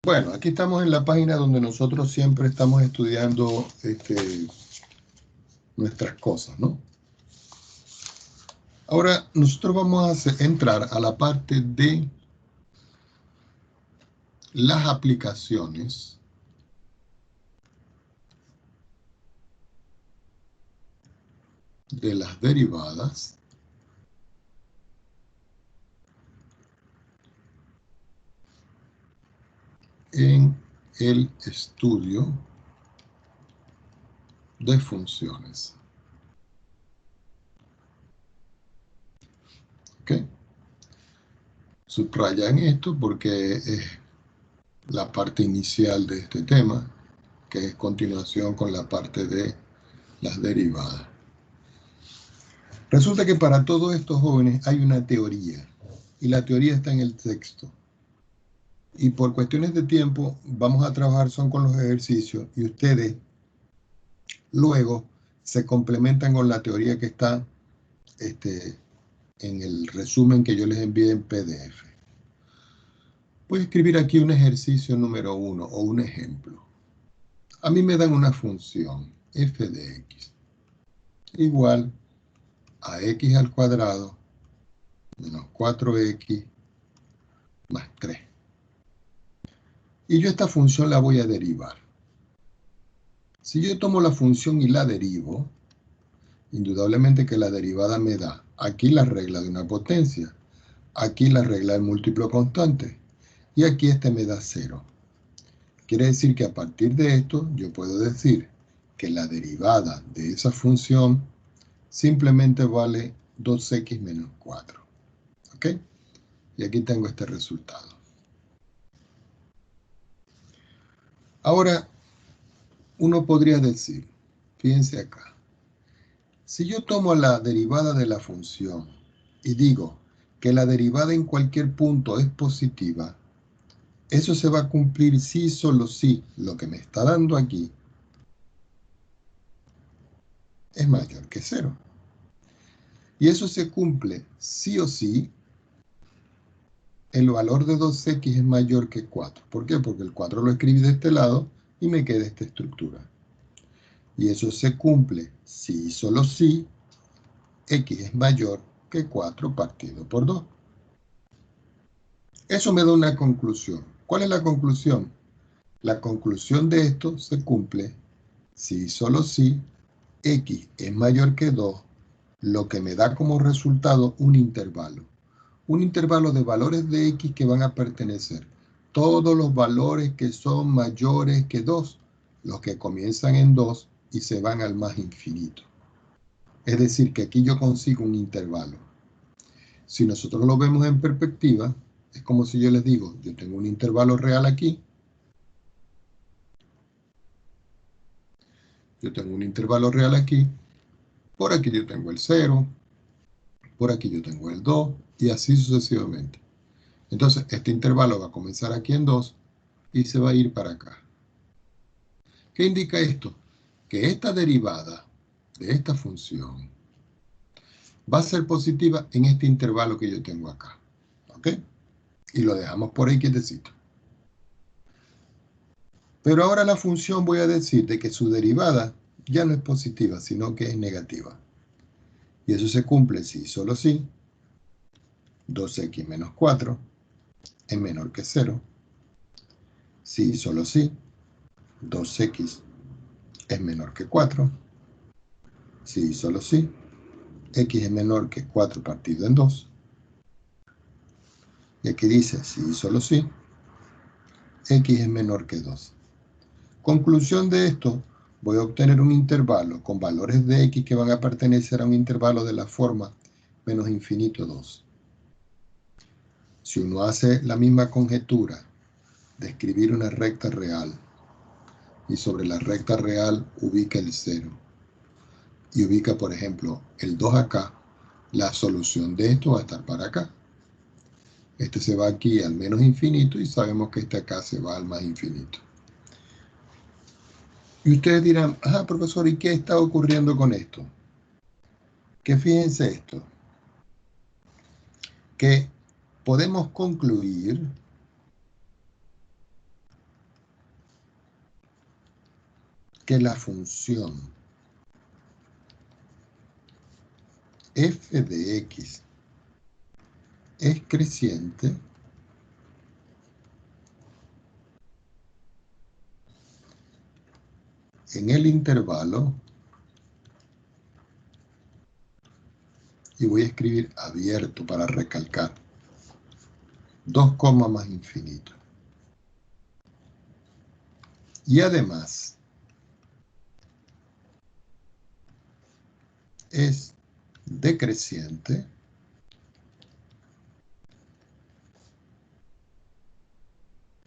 Bueno, aquí estamos en la página donde nosotros siempre estamos estudiando nuestras cosas, ¿no? Ahora, nosotros vamos a entrar a la parte de las aplicaciones de las derivadas en el estudio de funciones. ¿Ok? Subrayan esto porque es la parte inicial de este tema, que es continuación con la parte de las derivadas. Resulta que para todos estos jóvenes hay una teoría, y la teoría está en el texto. Y por cuestiones de tiempo vamos a trabajar son con los ejercicios, y ustedes luego se complementan con la teoría que está en el resumen que yo les envié en PDF. Voy a escribir aquí un ejercicio número 1 o un ejemplo. A mí me dan una función f de x igual a x al cuadrado menos 4x más 3. Y yo esta función la voy a derivar. Si yo tomo la función y la derivo, indudablemente que la derivada me da aquí la regla de una potencia, aquí la regla del múltiplo constante, y aquí me da 0. Quiere decir que a partir de esto yo puedo decir que la derivada de esa función simplemente vale 2x menos 4. ¿Ok? Y aquí tengo este resultado. Ahora, uno podría decir, fíjense acá, si yo tomo la derivada de la función y digo que la derivada en cualquier punto es positiva, eso se va a cumplir si solo si lo que me está dando aquí es mayor que 0. Y eso se cumple sí o sí el valor de 2x es mayor que 4. ¿Por qué? Porque el 4 lo escribí de este lado y me queda esta estructura. Y eso se cumple si y solo si x es mayor que 4 partido por 2. Eso me da una conclusión. ¿Cuál es la conclusión? La conclusión de esto se cumple si y solo si x es mayor que 2, lo que me da como resultado un intervalo. Un intervalo de valores de x que van a pertenecer todos los valores que son mayores que 2, los que comienzan en 2 y se van al más infinito. Es decir, que aquí yo consigo un intervalo. Si nosotros lo vemos en perspectiva, es como si yo les digo, yo tengo un intervalo real aquí, yo tengo un intervalo real aquí, por aquí yo tengo el 0, por aquí yo tengo el 2, y así sucesivamente. Entonces, este intervalo va a comenzar aquí en 2 y se va a ir para acá. ¿Qué indica esto? Que esta derivada de esta función va a ser positiva en este intervalo que yo tengo acá. ¿Ok? Y lo dejamos por ahí quietecito. Pero ahora la función voy a decir de que su derivada ya no es positiva, sino que es negativa. Y eso se cumple si solo si 2x menos 4 es menor que 0. Si solo si 2x es menor que 4. Si solo si x es menor que 4 partido en 2. Y aquí dice si solo si x es menor que 2. Conclusión de esto, voy a obtener un intervalo con valores de x que van a pertenecer a un intervalo de la forma menos infinito 2. Si uno hace la misma conjetura de escribir una recta real y sobre la recta real ubica el 0 y ubica, por ejemplo, el 2 acá, la solución de esto va a estar para acá. Este se va aquí al menos infinito y sabemos que este acá se va al más infinito. Y ustedes dirán, profesor, ¿y qué está ocurriendo con esto? Que fíjense esto, que podemos concluir que la función f de x es creciente en el intervalo, y voy a escribir abierto para recalcar, 2 comas más infinito. Y además, es decreciente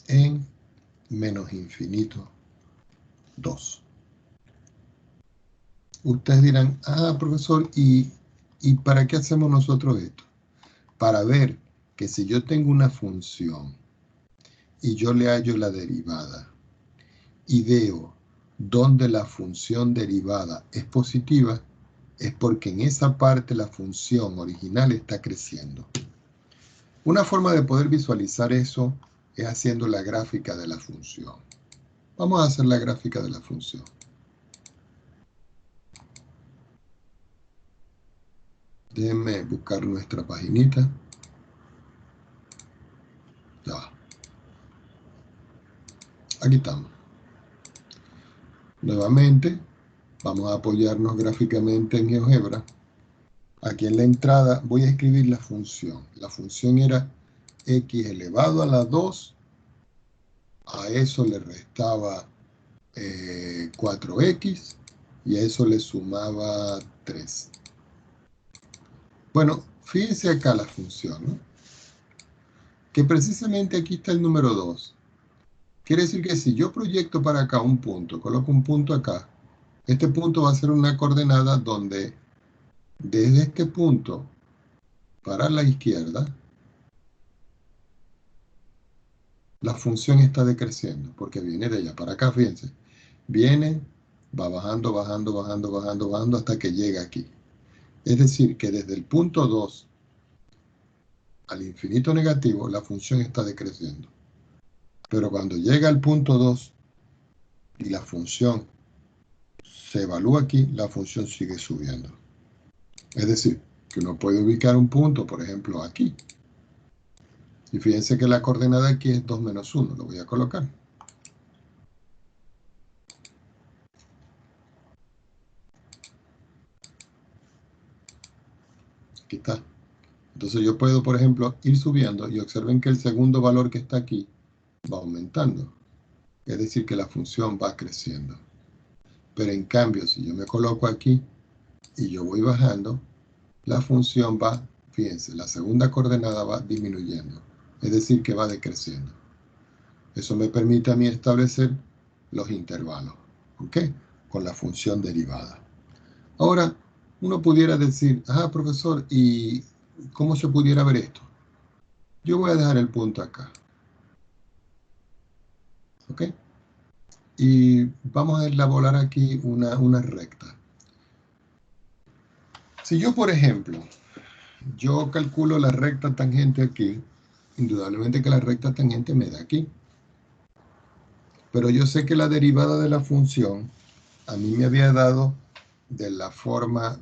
en menos infinito 2. Ustedes dirán, profesor, ¿y para qué hacemos nosotros esto? Para ver que si yo tengo una función y yo le hallo la derivada y veo donde la función derivada es positiva, es porque en esa parte la función original está creciendo. Una forma de poder visualizar eso es haciendo la gráfica de la función. Vamos a hacer la gráfica de la función. Déjenme buscar nuestra paginita. Ya va. Aquí estamos. Nuevamente, vamos a apoyarnos gráficamente en GeoGebra. Aquí en la entrada voy a escribir la función. La función era x elevado a la 2. A eso le restaba 4x y a eso le sumaba 3. Bueno, fíjense acá la función, ¿no? Que precisamente aquí está el número 2. Quiere decir que si yo proyecto para acá un punto, coloco un punto acá, este punto va a ser una coordenada donde desde este punto para la izquierda, la función está decreciendo, porque viene de allá para acá, fíjense. Viene, va bajando, bajando, bajando, bajando, bajando, hasta que llega aquí. Es decir, que desde el punto 2 al infinito negativo, la función está decreciendo. Pero cuando llega al punto 2 y la función se evalúa aquí, la función sigue subiendo. Es decir, que uno puede ubicar un punto, por ejemplo, aquí. Y fíjense que la coordenada aquí es 2 menos 1. Lo voy a colocar. Aquí está. Entonces yo puedo, por ejemplo, ir subiendo y observen que el segundo valor que está aquí va aumentando. Es decir, que la función va creciendo. Pero en cambio, si yo me coloco aquí y yo voy bajando, la función va, fíjense, la segunda coordenada va disminuyendo. Es decir, que va decreciendo. Eso me permite a mí establecer los intervalos, ¿ok? Con la función derivada. Ahora, uno pudiera decir, profesor, ¿y cómo se pudiera ver esto? Yo voy a dejar el punto acá, ¿ok? Y vamos a elaborar aquí una recta. Si yo, por ejemplo, yo calculo la recta tangente aquí, indudablemente que la recta tangente me da aquí. Pero yo sé que la derivada de la función a mí me había dado de la forma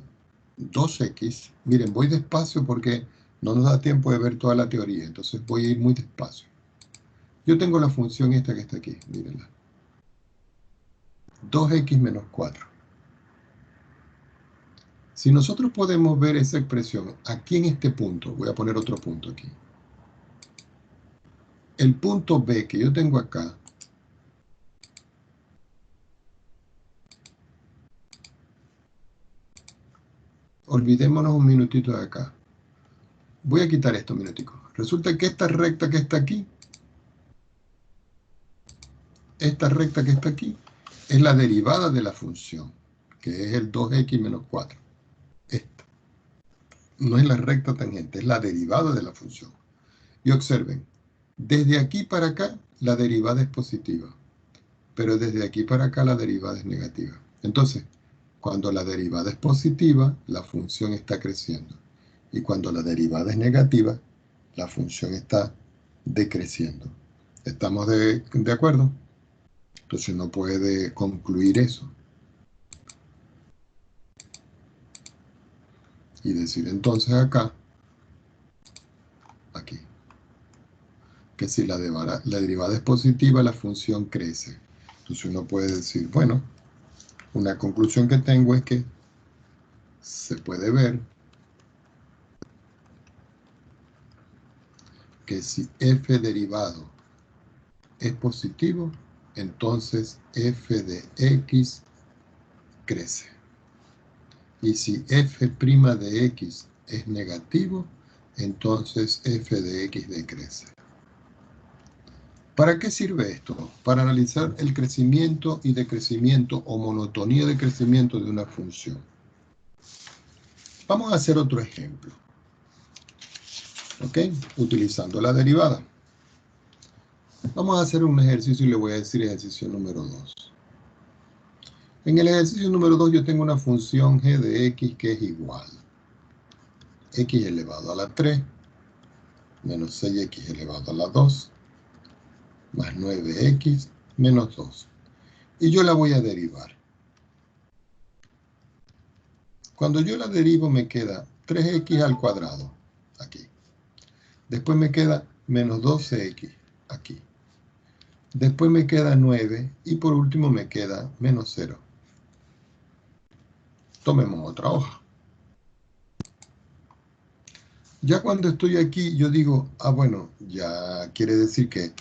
2x. Miren, voy despacio porque no nos da tiempo de ver toda la teoría, entonces voy a ir muy despacio. Yo tengo la función esta que está aquí, mírenla. 2x menos 4. Si nosotros podemos ver esa expresión aquí en este punto, voy a poner otro punto aquí. El punto B que yo tengo acá, olvidémonos un minutito de acá. Voy a quitar esto un minutico. Resulta que esta recta que está aquí, es la derivada de la función, que es el 2x menos 4. Esta. No es la recta tangente, es la derivada de la función. Y observen, desde aquí para acá la derivada es positiva, pero desde aquí para acá la derivada es negativa. Entonces, cuando la derivada es positiva, la función está creciendo. Y cuando la derivada es negativa, la función está decreciendo. ¿Estamos de acuerdo? Entonces no puede concluir eso. y decir entonces acá, aquí, que si la derivada es positiva, la función crece. Entonces uno puede decir, bueno, una conclusión que tengo es que se puede ver que si f derivado es positivo, entonces f de x crece. Y si f' de x es negativo, entonces f de x decrece. ¿Para qué sirve esto? Para analizar el crecimiento y decrecimiento o monotonía de crecimiento de una función. Vamos a hacer otro ejemplo. ¿Ok? Utilizando la derivada. Vamos a hacer un ejercicio y le voy a decir ejercicio número 2. En el ejercicio número 2 yo tengo una función g de x que es igual x elevado a la 3 menos 6x elevado a la 2 más 9x menos 2. Y yo la voy a derivar. Cuando yo la derivo me queda 3x al cuadrado, aquí. Después me queda menos 12x, aquí. Después me queda 9 y por último me queda menos 0. Tomemos otra hoja. Ya cuando estoy aquí yo digo, bueno, ya quiere decir que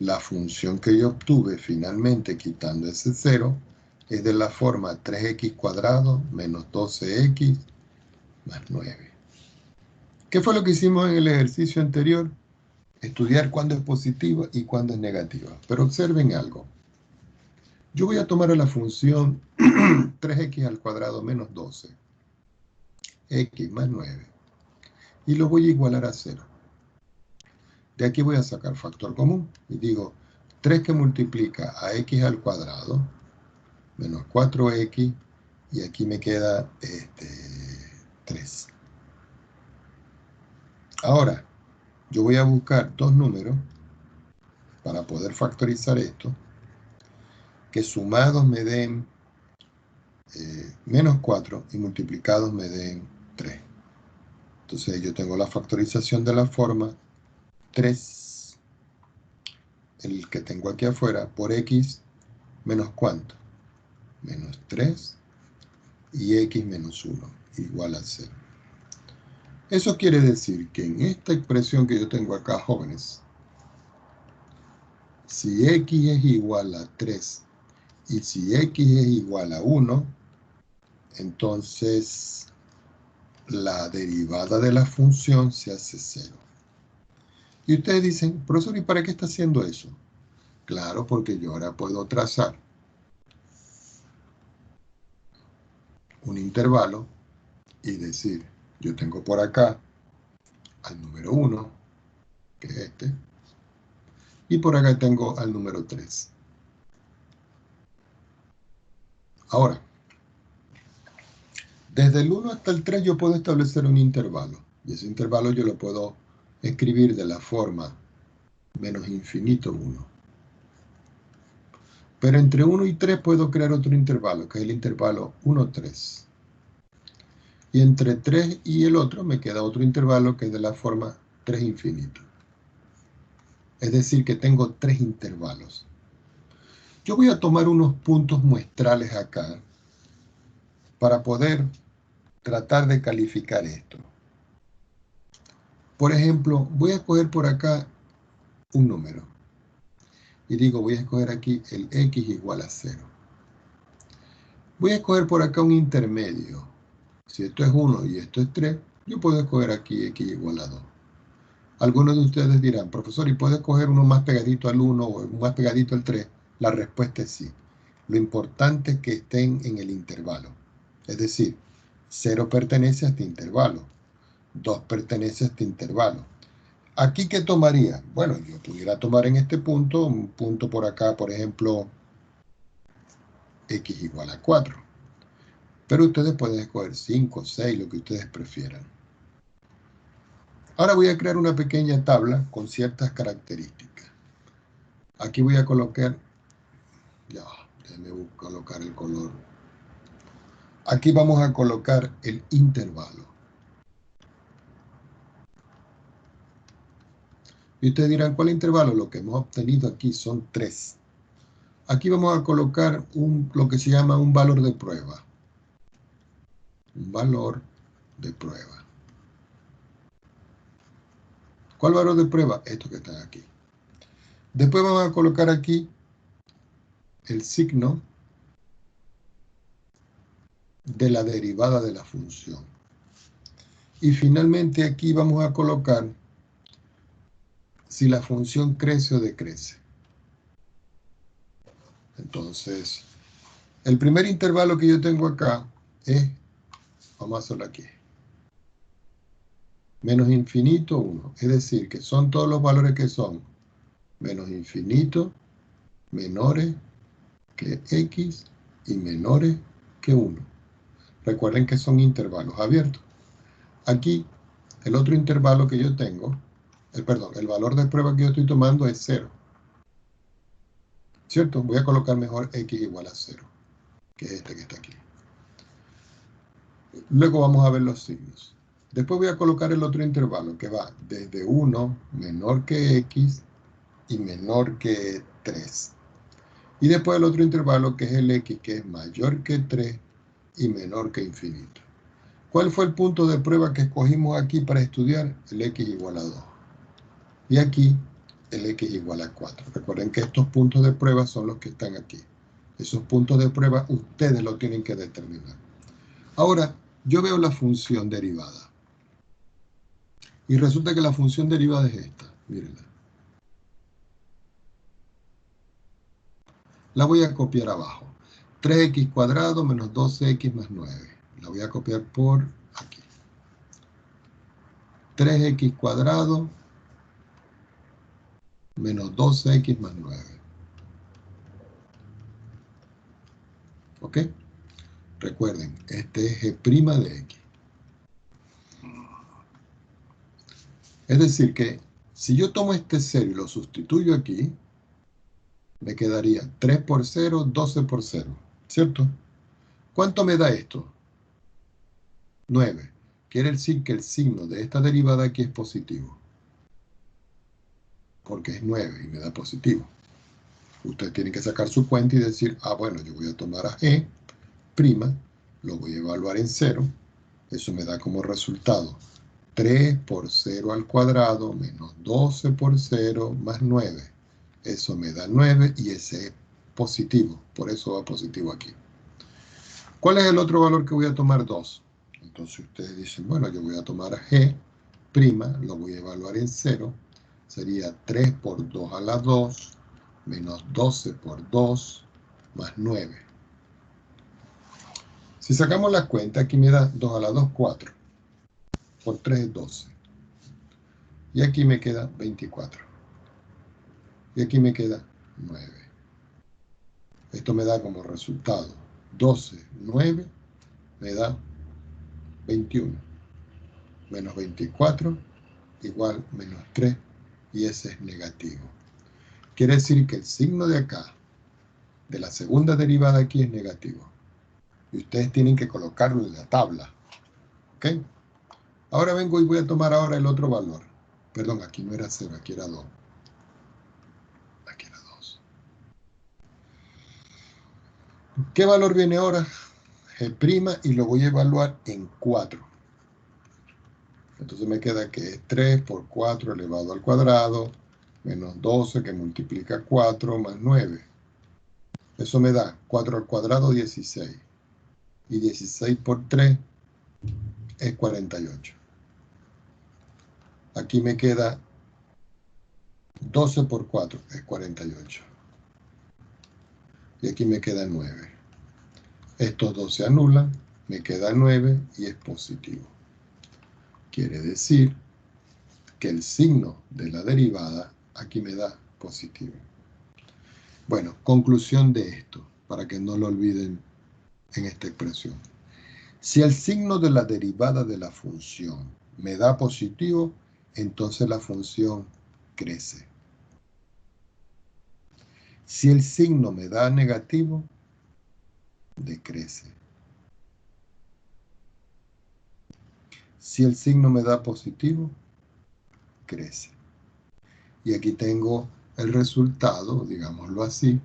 la función que yo obtuve finalmente quitando ese 0 es de la forma 3x cuadrado menos 12x más 9. ¿Qué fue lo que hicimos en el ejercicio anterior? Estudiar cuándo es positiva y cuándo es negativa. Pero observen algo. Yo voy a tomar a la función 3x al cuadrado menos 12, x más 9, y lo voy a igualar a 0. De aquí voy a sacar factor común y digo 3 que multiplica a x al cuadrado menos 4x y aquí me queda 3. Ahora, yo voy a buscar dos números para poder factorizar esto, que sumados me den menos 4 y multiplicados me den 3. Entonces yo tengo la factorización de la forma 3, el que tengo aquí afuera, por x menos cuánto, menos 3 y x menos 1 igual a 0. Eso quiere decir que en esta expresión que yo tengo acá, jóvenes, si x es igual a 3 y si x es igual a 1, entonces la derivada de la función se hace 0. Y ustedes dicen, profesor, ¿y para qué está haciendo eso? Claro, porque yo ahora puedo trazar un intervalo y decir, yo tengo por acá al número 1, que es este, y por acá tengo al número 3. Ahora, desde el 1 hasta el 3 yo puedo establecer un intervalo, y ese intervalo yo lo puedo escribir de la forma menos infinito 1. Pero entre 1 y 3 puedo crear otro intervalo, que es el intervalo 1, 3. Y entre 3 y el otro me queda otro intervalo que es de la forma 3 infinito. Es decir, que tengo 3 intervalos. Yo voy a tomar unos puntos muestrales acá para poder tratar de calificar esto. Por ejemplo, voy a escoger por acá un número. Y digo, voy a escoger aquí el x igual a 0. Voy a escoger por acá un intermedio. Si esto es 1 y esto es 3, yo puedo escoger aquí x igual a 2. Algunos de ustedes dirán, profesor, ¿y puedo escoger uno más pegadito al 1 o más pegadito al 3? La respuesta es sí. Lo importante es que estén en el intervalo. Es decir, 0 pertenece a este intervalo, 2 pertenece a este intervalo. ¿Aquí qué tomaría? Bueno, yo pudiera tomar en este punto, un punto por acá, por ejemplo, x igual a 4. Pero ustedes pueden escoger 5, 6, lo que ustedes prefieran. Ahora voy a crear una pequeña tabla con ciertas características. Aquí voy a colocar, ya, déjenme colocar el color. Aquí vamos a colocar el intervalo. Y ustedes dirán, ¿cuál intervalo? Lo que hemos obtenido aquí son 3. Aquí vamos a colocar lo que se llama un valor de prueba. Un valor de prueba. ¿Cuál valor de prueba? Esto que está aquí. Después vamos a colocar aquí el signo de la derivada de la función. Y finalmente aquí vamos a colocar si la función crece o decrece. Entonces, el primer intervalo que yo tengo acá es, vamos a hacerlo aquí, menos infinito 1. Es decir, que son todos los valores que son menos infinito, menores que x y menores que 1. Recuerden que son intervalos abiertos. Aquí, el otro intervalo que yo tengo, el valor de prueba que yo estoy tomando es 0. ¿Cierto? Voy a colocar mejor x igual a 0, que es este que está aquí. Luego vamos a ver los signos. Después voy a colocar el otro intervalo que va desde 1 menor que x y menor que 3. Y después el otro intervalo que es el x que es mayor que 3 y menor que infinito. ¿Cuál fue el punto de prueba que escogimos aquí para estudiar? El x igual a 2. Y aquí el x igual a 4. Recuerden que estos puntos de prueba son los que están aquí. Esos puntos de prueba ustedes lo tienen que determinar. Ahora, yo veo la función derivada. Y resulta que la función derivada es esta. Mírenla. La voy a copiar abajo. 3x cuadrado menos 12x más 9. La voy a copiar por aquí. 3x cuadrado menos 12x más 9. ¿Ok? Recuerden, este es g' de x. Es decir que si yo tomo este 0 y lo sustituyo aquí, me quedaría 3 por 0, 12 por 0. ¿Cierto? ¿Cuánto me da esto? 9. Quiere decir que el signo de esta derivada aquí es positivo. Porque es 9 y me da positivo. Ustedes tienen que sacar su cuenta y decir, bueno, yo voy a tomar a g', lo voy a evaluar en 0. Eso me da como resultado 3 por 0 al cuadrado menos 12 por 0 más 9. Eso me da 9 y ese es positivo. Por eso va positivo aquí. ¿Cuál es el otro valor que voy a tomar? 2. Entonces ustedes dicen, bueno, yo voy a tomar a g', lo voy a evaluar en 0. Sería 3 por 2 a la 2 menos 12 por 2 más 9. Si sacamos la cuenta, aquí me da 2 a la 2, 4. Por 3 es 12. Y aquí me queda 24. Y aquí me queda 9. Esto me da como resultado 12, 9, me da 21. Menos 24 igual menos 3. Y ese es negativo. Quiere decir que el signo de acá, de la segunda derivada aquí, es negativo. Y ustedes tienen que colocarlo en la tabla. ¿Ok? Ahora vengo y voy a tomar ahora el otro valor. Perdón, aquí no era 0, aquí era 2. Aquí era 2. ¿Qué valor viene ahora? G' y lo voy a evaluar en 4. Entonces me queda que es 3 por 4 elevado al cuadrado, menos 12 que multiplica 4 más 9. Eso me da 4 al cuadrado, 16. Y 16 por 3 es 48. Aquí me queda 12 por 4 es 48. Y aquí me queda 9. Estos dos se anulan, me queda 9 y es positivo. Quiere decir que el signo de la derivada aquí me da positivo. Bueno, conclusión de esto, para que no lo olviden en esta expresión. Si el signo de la derivada de la función me da positivo, entonces la función crece. Si el signo me da negativo, decrece. Si el signo me da positivo, crece. Y aquí tengo el resultado, digámoslo así,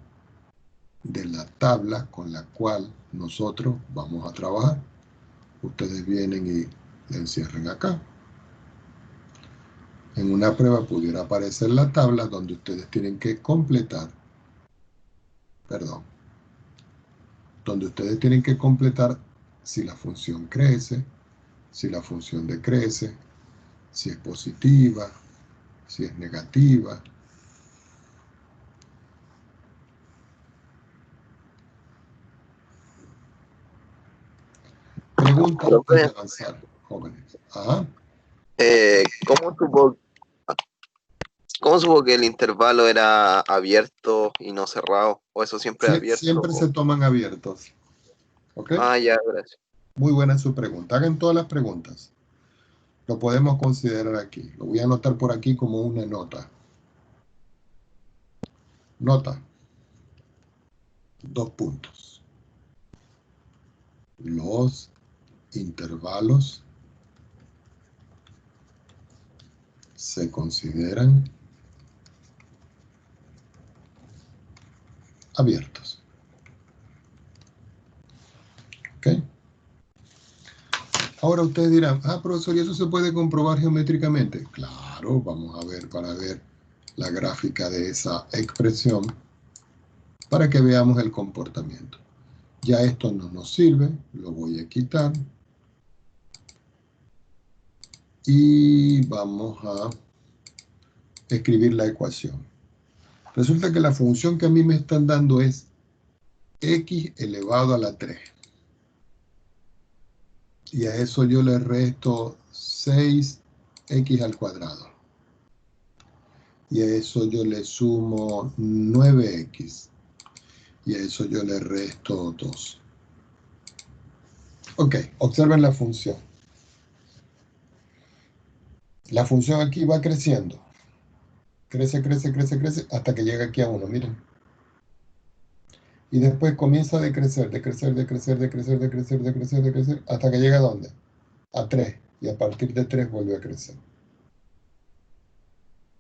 de la tabla con la cual nosotros vamos a trabajar. Ustedes vienen y la encierran acá. En una prueba pudiera aparecer la tabla donde ustedes tienen que completar, donde ustedes tienen que completar si la función crece, si la función decrece, si es positiva, si es negativa. Pregunta antes de Profe, avanzar, jóvenes. Ajá. ¿cómo supo que el intervalo era abierto y no cerrado? ¿O eso siempre es abierto? Siempre se toman abiertos. ¿Ok? Ah, ya, gracias. Muy buena su pregunta. Hagan todas las preguntas. Lo podemos considerar aquí. Lo voy a anotar por aquí como una nota. Nota. 2 puntos. Los intervalos se consideran abiertos. ¿Ok? Ahora ustedes dirán, profesor, ¿y eso se puede comprobar geométricamente? Claro, vamos a ver para ver la gráfica de esa expresión para que veamos el comportamiento. Ya esto no nos sirve, lo voy a quitar. Y vamos a escribir la ecuación. Resulta que la función que a mí me están dando es x elevado a la 3. Y a eso yo le resto 6x al cuadrado. Y a eso yo le sumo 9x. Y a eso yo le resto 2. Ok, observen la función. La función aquí va creciendo. Crece, crece, crece, crece, hasta que llega aquí a 1, miren. Y después comienza a decrecer, decrecer, decrecer, decrecer, decrecer, decrecer, decrecer, hasta que llega ¿a dónde? A 3. Y a partir de 3 vuelve a crecer.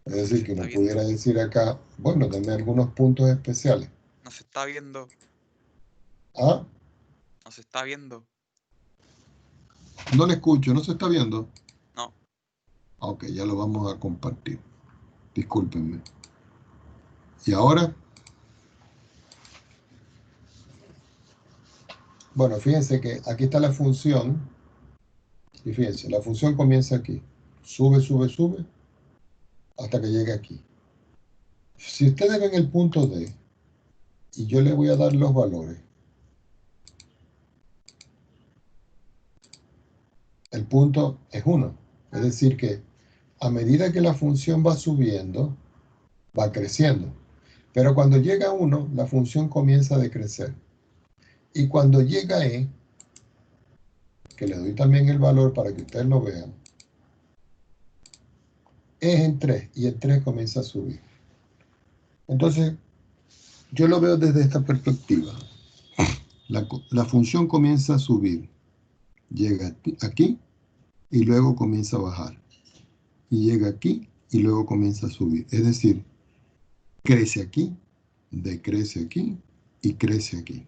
Es decir, que uno pudiera decir acá, bueno, denme algunos puntos especiales. No se está viendo. Ah, No se está viendo. no le escucho, ¿no se está viendo? No. Ok, ya lo vamos a compartir. Discúlpenme. ¿Y ahora? Bueno, fíjense que aquí está la función. Y fíjense, la función comienza aquí. Sube, sube, sube, hasta que llegue aquí. Si ustedes ven el punto D, y yo le voy a dar los valores, el punto es 1. Es decir que a medida que la función va subiendo, va creciendo. Pero cuando llega a 1, la función comienza a decrecer. Y cuando llega a E, que le doy también el valor para que ustedes lo vean, es en 3 y el 3 comienza a subir. Entonces, yo lo veo desde esta perspectiva. La función comienza a subir, llega aquí y luego comienza a bajar. Y llega aquí y luego comienza a subir. Es decir, crece aquí, decrece aquí y crece aquí.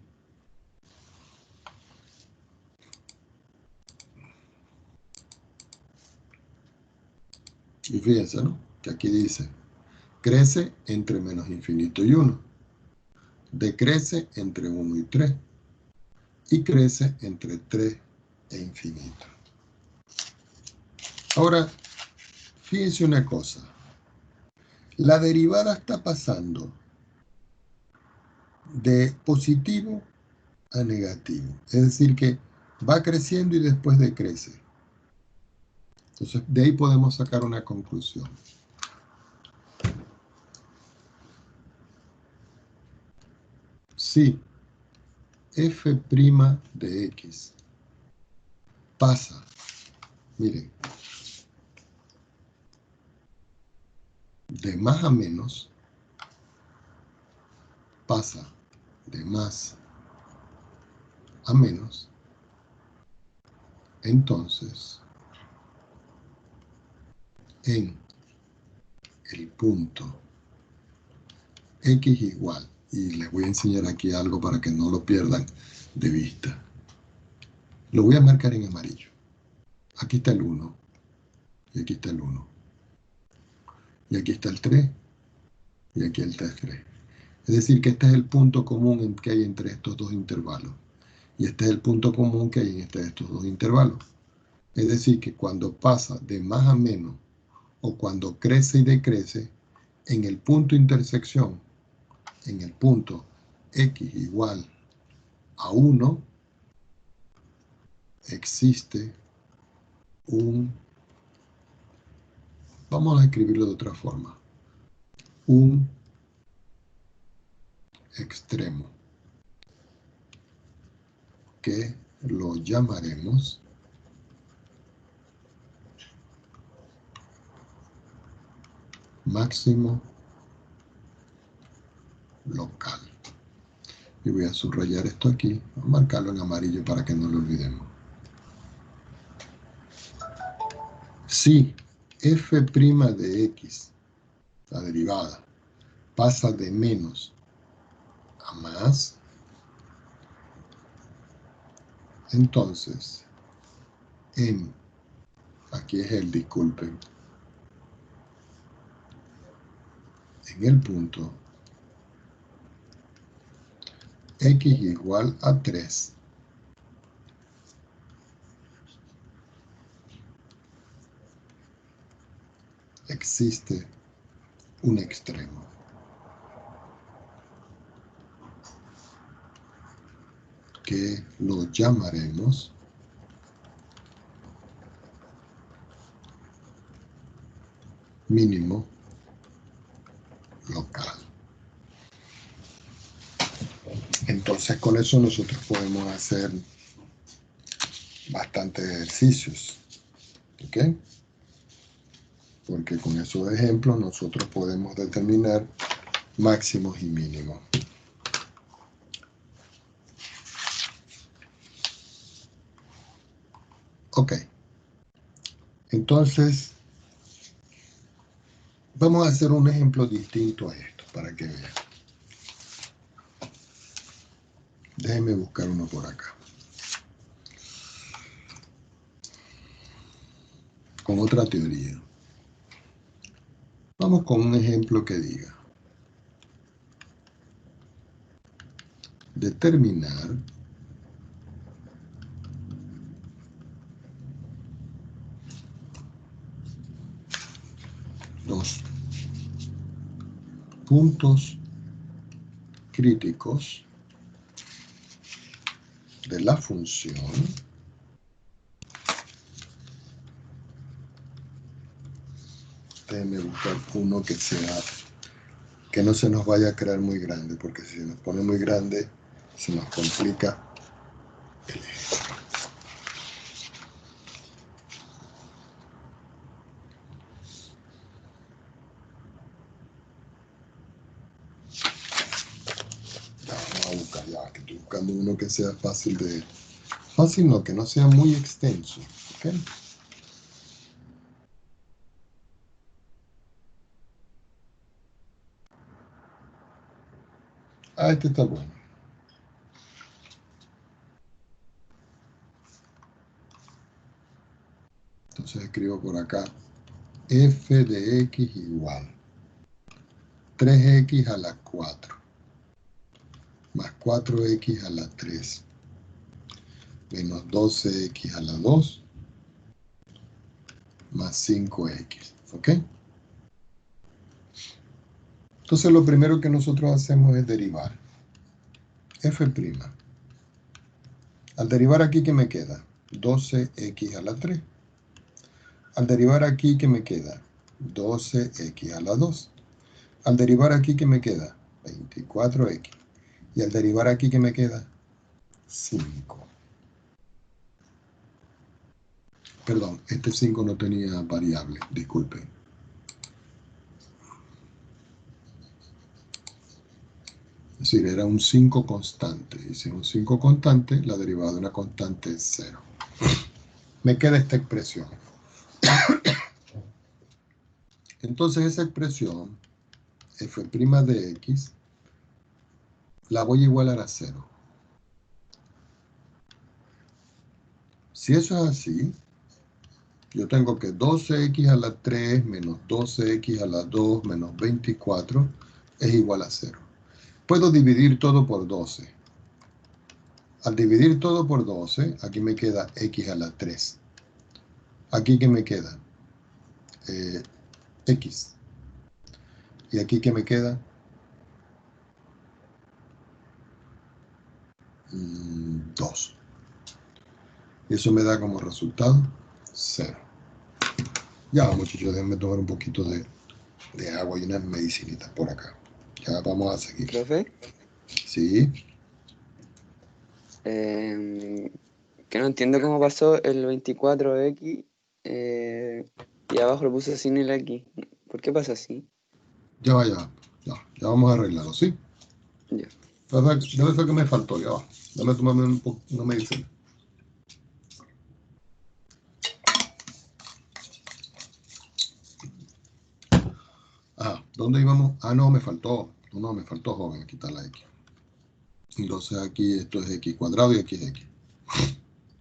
Y fíjense, ¿no? Que aquí dice, crece entre menos infinito y 1, decrece entre 1 y 3 y crece entre 3 e infinito. Ahora, fíjense una cosa, la derivada está pasando de positivo a negativo, es decir que va creciendo y después decrece. Entonces, de ahí podemos sacar una conclusión. Si f' de x pasa, miren, de más a menos, pasa de más a menos, entonces en el punto X igual, y les voy a enseñar aquí algo para que no lo pierdan de vista. Lo voy a marcar en amarillo. Aquí está el 1, y aquí está el 1. Y aquí está el 3, y aquí está el 3. Es decir, que este es el punto común que hay entre estos dos intervalos. Y este es el punto común que hay entre estos dos intervalos. Es decir, que cuando pasa de más a menos, o cuando crece y decrece, en el punto intersección, en el punto X igual a 1, existe un, vamos a escribirlo de otra forma, un extremo que lo llamaremos máximo local. Y voy a subrayar esto aquí, a marcarlo en amarillo para que no lo olvidemos. Si f' de x, la derivada, pasa de menos a más, entonces aquí es el, disculpen, en el punto X igual a 3, existe un extremo que lo llamaremos mínimo local. Entonces con eso nosotros podemos hacer bastantes ejercicios, ¿ok? Porque con esos ejemplos nosotros podemos determinar máximos y mínimos. Ok. Entonces, vamos a hacer un ejemplo distinto a esto para que vean. Déjenme buscar uno por acá. Con otra teoría. Vamos con un ejemplo que diga: determinar los puntos críticos de la función déjenme buscar uno que no se nos vaya a crear muy grande, porque si se nos pone muy grande se nos complica el ejemplo. Ya, vamos a buscar, ya que estoy buscando uno que sea fácil no, que no sea muy extenso, ¿ok? Ah, este está bueno. Entonces escribo por acá f de x igual 3x a la 4 más 4x a la 3 menos 12x a la 2 más 5x, ¿ok? Entonces lo primero que nosotros hacemos es derivar f'. Al derivar aquí, ¿qué me queda? 12x a la 3. Al derivar aquí, ¿qué me queda? 12x a la 2. Al derivar aquí, ¿qué me queda? 24x. Y al derivar aquí, ¿qué me queda? 5. Perdón, este 5 no tenía variable, disculpen. Es decir, era un 5 constante. Y si es un 5 constante, la derivada de una constante es 0. Me queda esta expresión. Entonces esa expresión, f' de x, la voy a igualar a 0. Si eso es así, yo tengo que 12x a la 3 menos 12x a la 2 menos 24 es igual a 0. Puedo dividir todo por 12. Al dividir todo por 12, aquí me queda x a la 3. Aquí, ¿qué me queda? X. ¿Y aquí qué me queda? 2. Y eso me da como resultado 0. Ya, muchachos, déjenme tomar un poquito de agua y unas medicinitas por acá. Ya vamos a seguir. Profe, Sí. que no entiendo cómo pasó el 24x y abajo lo puse sin el x. ¿Por qué pasa así? Ya va, ya vamos a arreglarlo, ¿sí? Ya. Debe ser que me faltó, ya va. Dame tomarme una medicina. Ah, ¿dónde íbamos? Ah, no, me faltó. No, me faltó, joven, quitar la x. Entonces aquí esto es x cuadrado y aquí es x.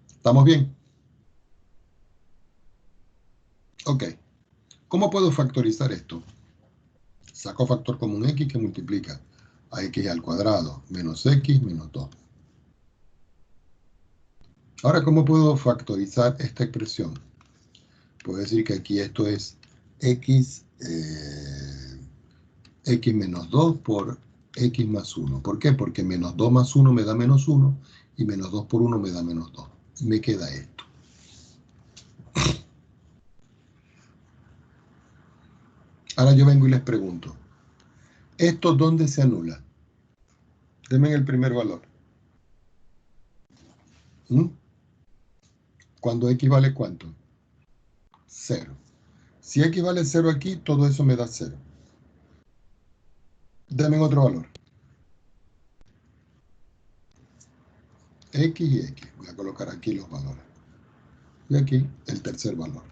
¿Estamos bien? Ok. ¿Cómo puedo factorizar esto? Saco factor común x que multiplica a x al cuadrado menos x menos 2. Ahora, ¿cómo puedo factorizar esta expresión? Puedo decir que aquí esto es x, x menos 2 por x más 1. ¿Por qué? Porque menos 2 más 1 me da menos 1 y menos 2 por 1 me da menos 2. Y me queda esto. Ahora yo vengo y les pregunto, ¿esto dónde se anula? Denme el primer valor. ¿Cuando x vale cuánto? 0. Si x vale 0 aquí, todo eso me da 0. Denme otro valor. X y X. Voy a colocar aquí los valores. Y aquí el tercer valor.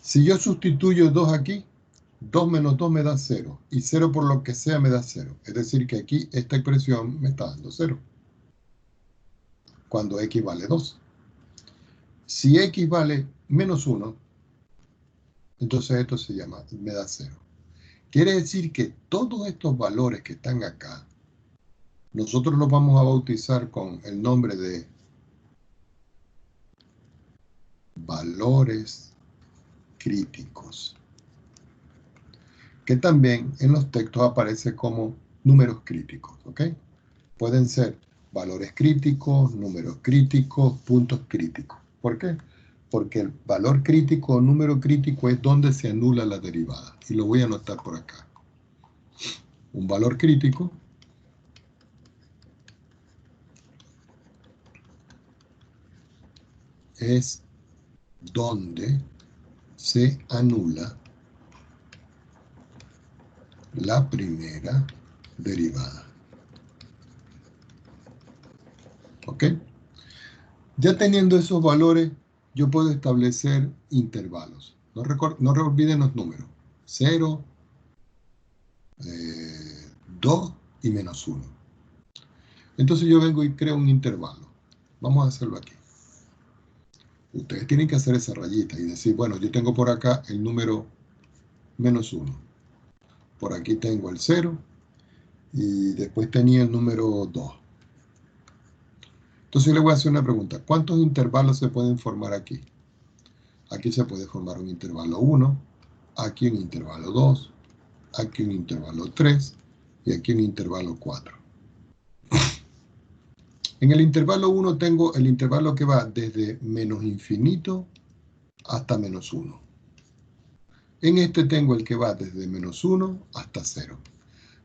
Si yo sustituyo 2 aquí, 2 menos 2 me da 0. Y 0 por lo que sea me da 0. Es decir que aquí esta expresión me está dando 0. Cuando X vale 2. Si X vale menos 1, entonces esto se llama, me da 0. Quiere decir que todos estos valores que están acá, nosotros los vamos a bautizar con el nombre de valores críticos, que también en los textos aparece como números críticos, ¿ok? Pueden ser valores críticos, números críticos, puntos críticos. ¿Por qué? Porque el valor crítico o número crítico es donde se anula la derivada. Y lo voy a anotar por acá. Un valor crítico es donde se anula la primera derivada. ¿Ok? Ya teniendo esos valores, yo puedo establecer intervalos. No olviden los números. 0, 2 y menos 1. Entonces yo vengo y creo un intervalo. Vamos a hacerlo aquí. Ustedes tienen que hacer esa rayita y decir, bueno, yo tengo por acá el número menos 1. Por aquí tengo el 0 y después tenía el número 2. Entonces yo le voy a hacer una pregunta. ¿Cuántos intervalos se pueden formar aquí? Aquí se puede formar un intervalo 1, aquí un intervalo 2, aquí un intervalo 3 y aquí un intervalo 4. En el intervalo 1 tengo el intervalo que va desde menos infinito hasta menos 1. En este tengo el que va desde menos 1 hasta 0.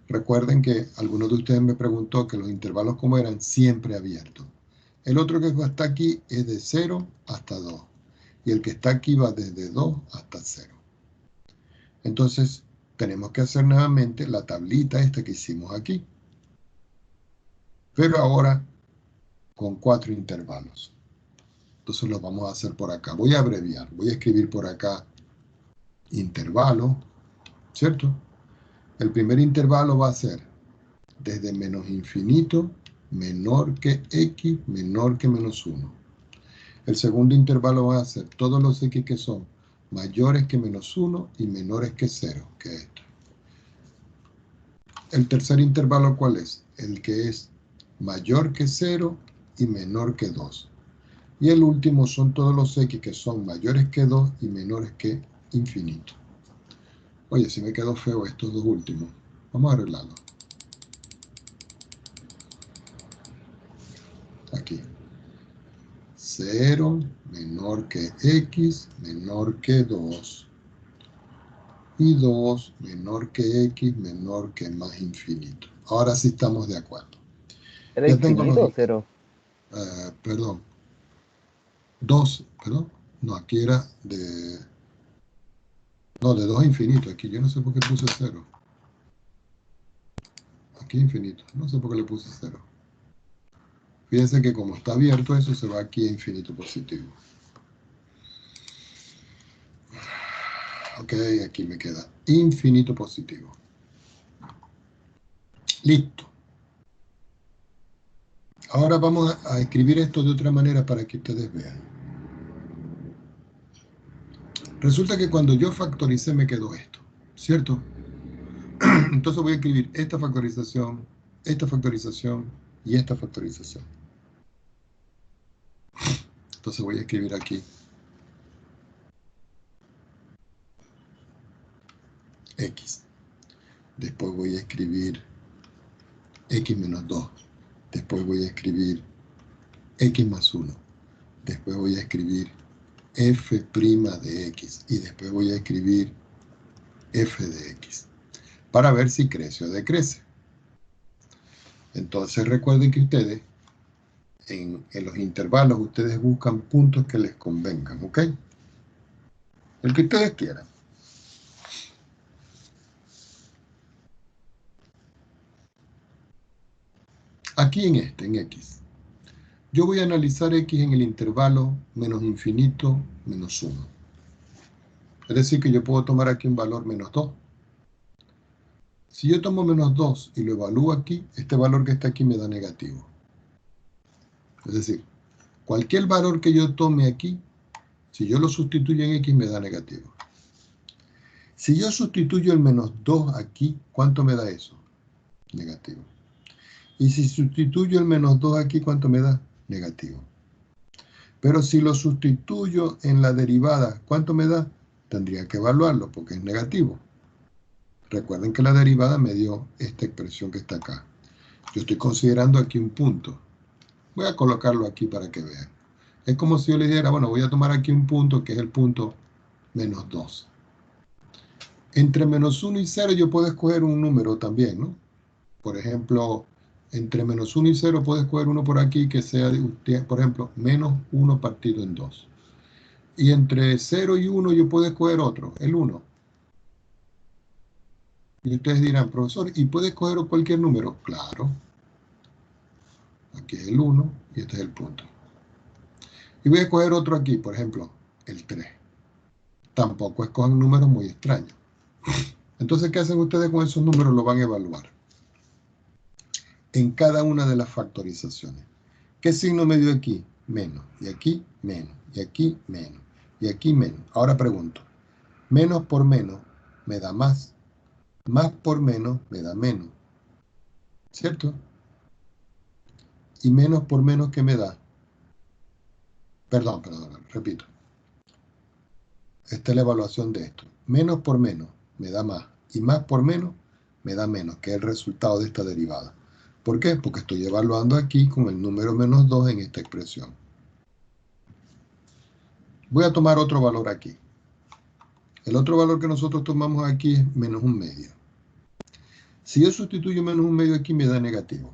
Recuerden que alguno de ustedes me preguntó que los intervalos como eran siempre abiertos. El otro que está aquí es de 0 hasta 2. Y el que está aquí va desde 2 hasta 0. Entonces, tenemos que hacer nuevamente la tablita esta que hicimos aquí. Pero ahora con 4 intervalos. Entonces lo vamos a hacer por acá. Voy a abreviar. Voy a escribir por acá intervalo, ¿cierto? El primer intervalo va a ser desde menos infinito, menor que x, menor que menos 1. El segundo intervalo va a ser todos los x que son mayores que menos 1 y menores que 0, que es esto. El tercer intervalo, ¿cuál es? El que es mayor que 0 y menor que 2. Y el último son todos los x que son mayores que 2 y menores que infinito. Oye, si me quedó feo estos dos últimos. Vamos a arreglarlo. Aquí. 0 menor que x menor que 2. Y 2 menor que x menor que más infinito. Ahora sí estamos de acuerdo. ¿Era Ya tengo infinito los... o cero? Perdón. 2, perdón. No, aquí era de... No, de 2 a infinito. Aquí yo no sé por qué puse 0. Aquí infinito. No sé por qué le puse 0. Fíjense que como está abierto eso, se va aquí a infinito positivo. Ok, aquí me queda infinito positivo. Listo. Ahora vamos a escribir esto de otra manera para que ustedes vean. Resulta que cuando yo factoricé me quedó esto, ¿cierto? Entonces voy a escribir esta factorización y esta factorización. Entonces voy a escribir aquí x. Después voy a escribir x menos 2. Después voy a escribir x más 1. Después voy a escribir f' de x. Y después voy a escribir f de x. Para ver si crece o decrece. Entonces recuerden que ustedes, en los intervalos, ustedes buscan puntos que les convengan, ¿ok? El que ustedes quieran. Aquí en x. Yo voy a analizar x en el intervalo menos infinito, menos 1. Es decir, que yo puedo tomar aquí un valor menos 2. Si yo tomo menos 2 y lo evalúo aquí, este valor que está aquí me da negativo. Es decir, cualquier valor que yo tome aquí, si yo lo sustituyo en x, me da negativo. Si yo sustituyo el menos 2 aquí, ¿cuánto me da eso? Negativo. Y si sustituyo el menos 2 aquí, ¿cuánto me da? Negativo. Pero si lo sustituyo en la derivada, ¿cuánto me da? Tendría que evaluarlo porque es negativo. Recuerden que la derivada me dio esta expresión que está acá. Yo estoy considerando aquí un punto. Voy a colocarlo aquí para que vean. Es como si yo le dijera, bueno, voy a tomar aquí un punto que es el punto menos 2. Entre menos 1 y 0 yo puedo escoger un número también, ¿no? Por ejemplo, entre menos 1 y 0 puedo escoger uno por aquí que sea, por ejemplo, menos 1 partido en 2. Y entre 0 y 1 yo puedo escoger otro, el 1. Y ustedes dirán, profesor, ¿y puede escoger cualquier número? Claro. Aquí es el 1 y este es el punto. Y voy a escoger otro aquí, por ejemplo, el 3. Tampoco escojan números muy extraños. Entonces, ¿qué hacen ustedes con esos números? Lo van a evaluar en cada una de las factorizaciones. ¿Qué signo me dio aquí? Menos. Y aquí, menos. Y aquí, menos. Y aquí, menos. Ahora pregunto, menos por menos me da más. Más por menos me da menos. ¿Cierto? Y menos por menos, ¿qué me da? Perdón, repito. Esta es la evaluación de esto. Menos por menos me da más. Y más por menos me da menos, que es el resultado de esta derivada. ¿Por qué? Porque estoy evaluando aquí con el número menos 2 en esta expresión. Voy a tomar otro valor aquí. El otro valor que nosotros tomamos aquí es menos 1/2. Si yo sustituyo menos 1/2 aquí, me da negativo.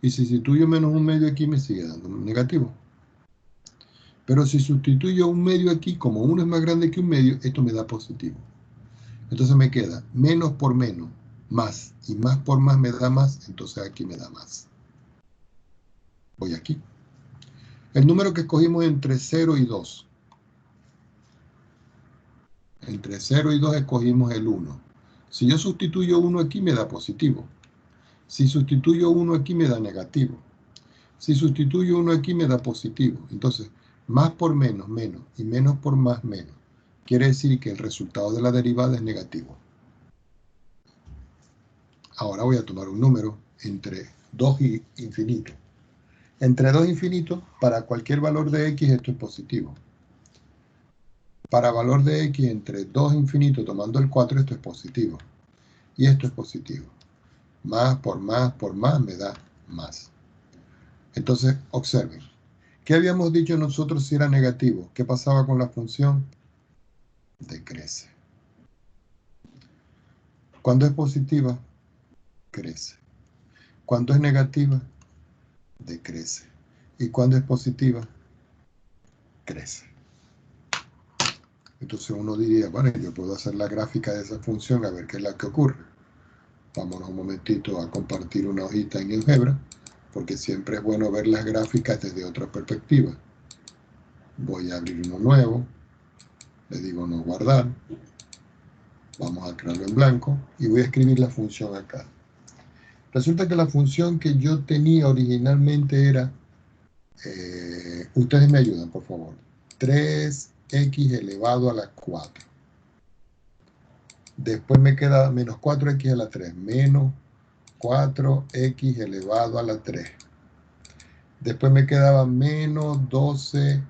Y si sustituyo menos 1/2 aquí, me sigue dando negativo. Pero si sustituyo 1/2 aquí, como 1 es más grande que 1/2, esto me da positivo. Entonces me queda menos por menos, más. Y más por más me da más, entonces aquí me da más. Voy aquí. El número que escogimos entre 0 y 2. Entre 0 y 2 escogimos el 1. Si yo sustituyo 1 aquí me da positivo. Si sustituyo 1 aquí me da negativo. Si sustituyo 1 aquí me da positivo. Entonces, más por menos, menos. Y menos por más, menos. Quiere decir que el resultado de la derivada es negativo. Ahora voy a tomar un número entre 2 y infinito. Entre 2 e infinito, para cualquier valor de x esto es positivo. Para valor de x entre 2 e infinito, tomando el 4, esto es positivo. Y esto es positivo. Más por más me da más. Entonces, observen. ¿Qué habíamos dicho nosotros si era negativo? ¿Qué pasaba con la función? Decrece. Cuando es positiva, crece. Cuando es negativa, decrece. Y cuando es positiva, crece. Entonces uno diría, bueno, yo puedo hacer la gráfica de esa función a ver qué es la que ocurre. Vámonos un momentito a compartir una hojita en GeoGebra, porque siempre es bueno ver las gráficas desde otra perspectiva. Voy a abrir uno nuevo, le digo no guardar, vamos a crearlo en blanco y voy a escribir la función acá. Resulta que la función que yo tenía originalmente era, ustedes me ayudan por favor, 3x elevado a la 4. Después me queda menos 4x a la 3, menos 4x elevado a la 3. Después me quedaba menos 12x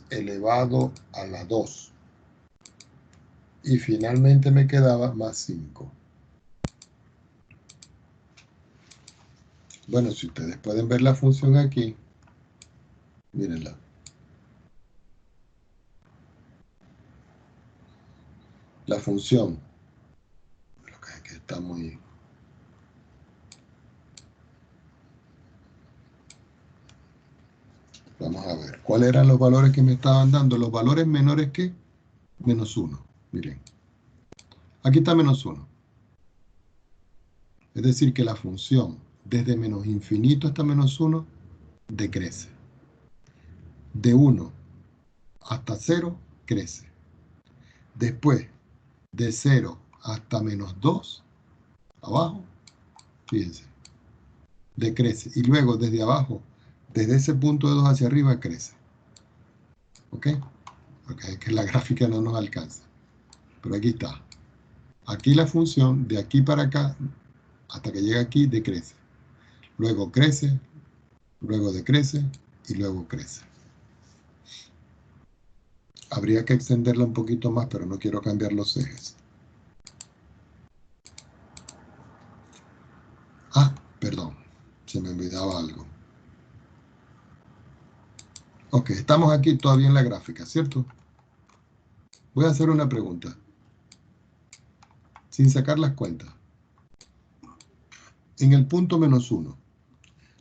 elevado a la 2. Y finalmente me quedaba más 5. Bueno, si ustedes pueden ver la función aquí, mírenla. La función, lo que es que está muy... Vamos a ver, ¿cuáles eran los valores que me estaban dando? Los valores menores que menos 1. Miren, aquí está menos 1. Es decir, que la función desde menos infinito hasta menos 1 decrece. De 1 hasta 0 crece. Después, de 0 hasta menos 2, abajo, fíjense, decrece. Y luego desde abajo, desde ese punto de 2 hacia arriba, crece. ¿Ok? Porque es que la gráfica no nos alcanza. Pero aquí está. Aquí la función, de aquí para acá, hasta que llega aquí, decrece. Luego crece, luego decrece y luego crece. Habría que extenderla un poquito más, pero no quiero cambiar los ejes. Ah, perdón, se me olvidaba algo. Ok, estamos aquí todavía en la gráfica, ¿cierto? Voy a hacer una pregunta. Sin sacar las cuentas. En el punto menos 1,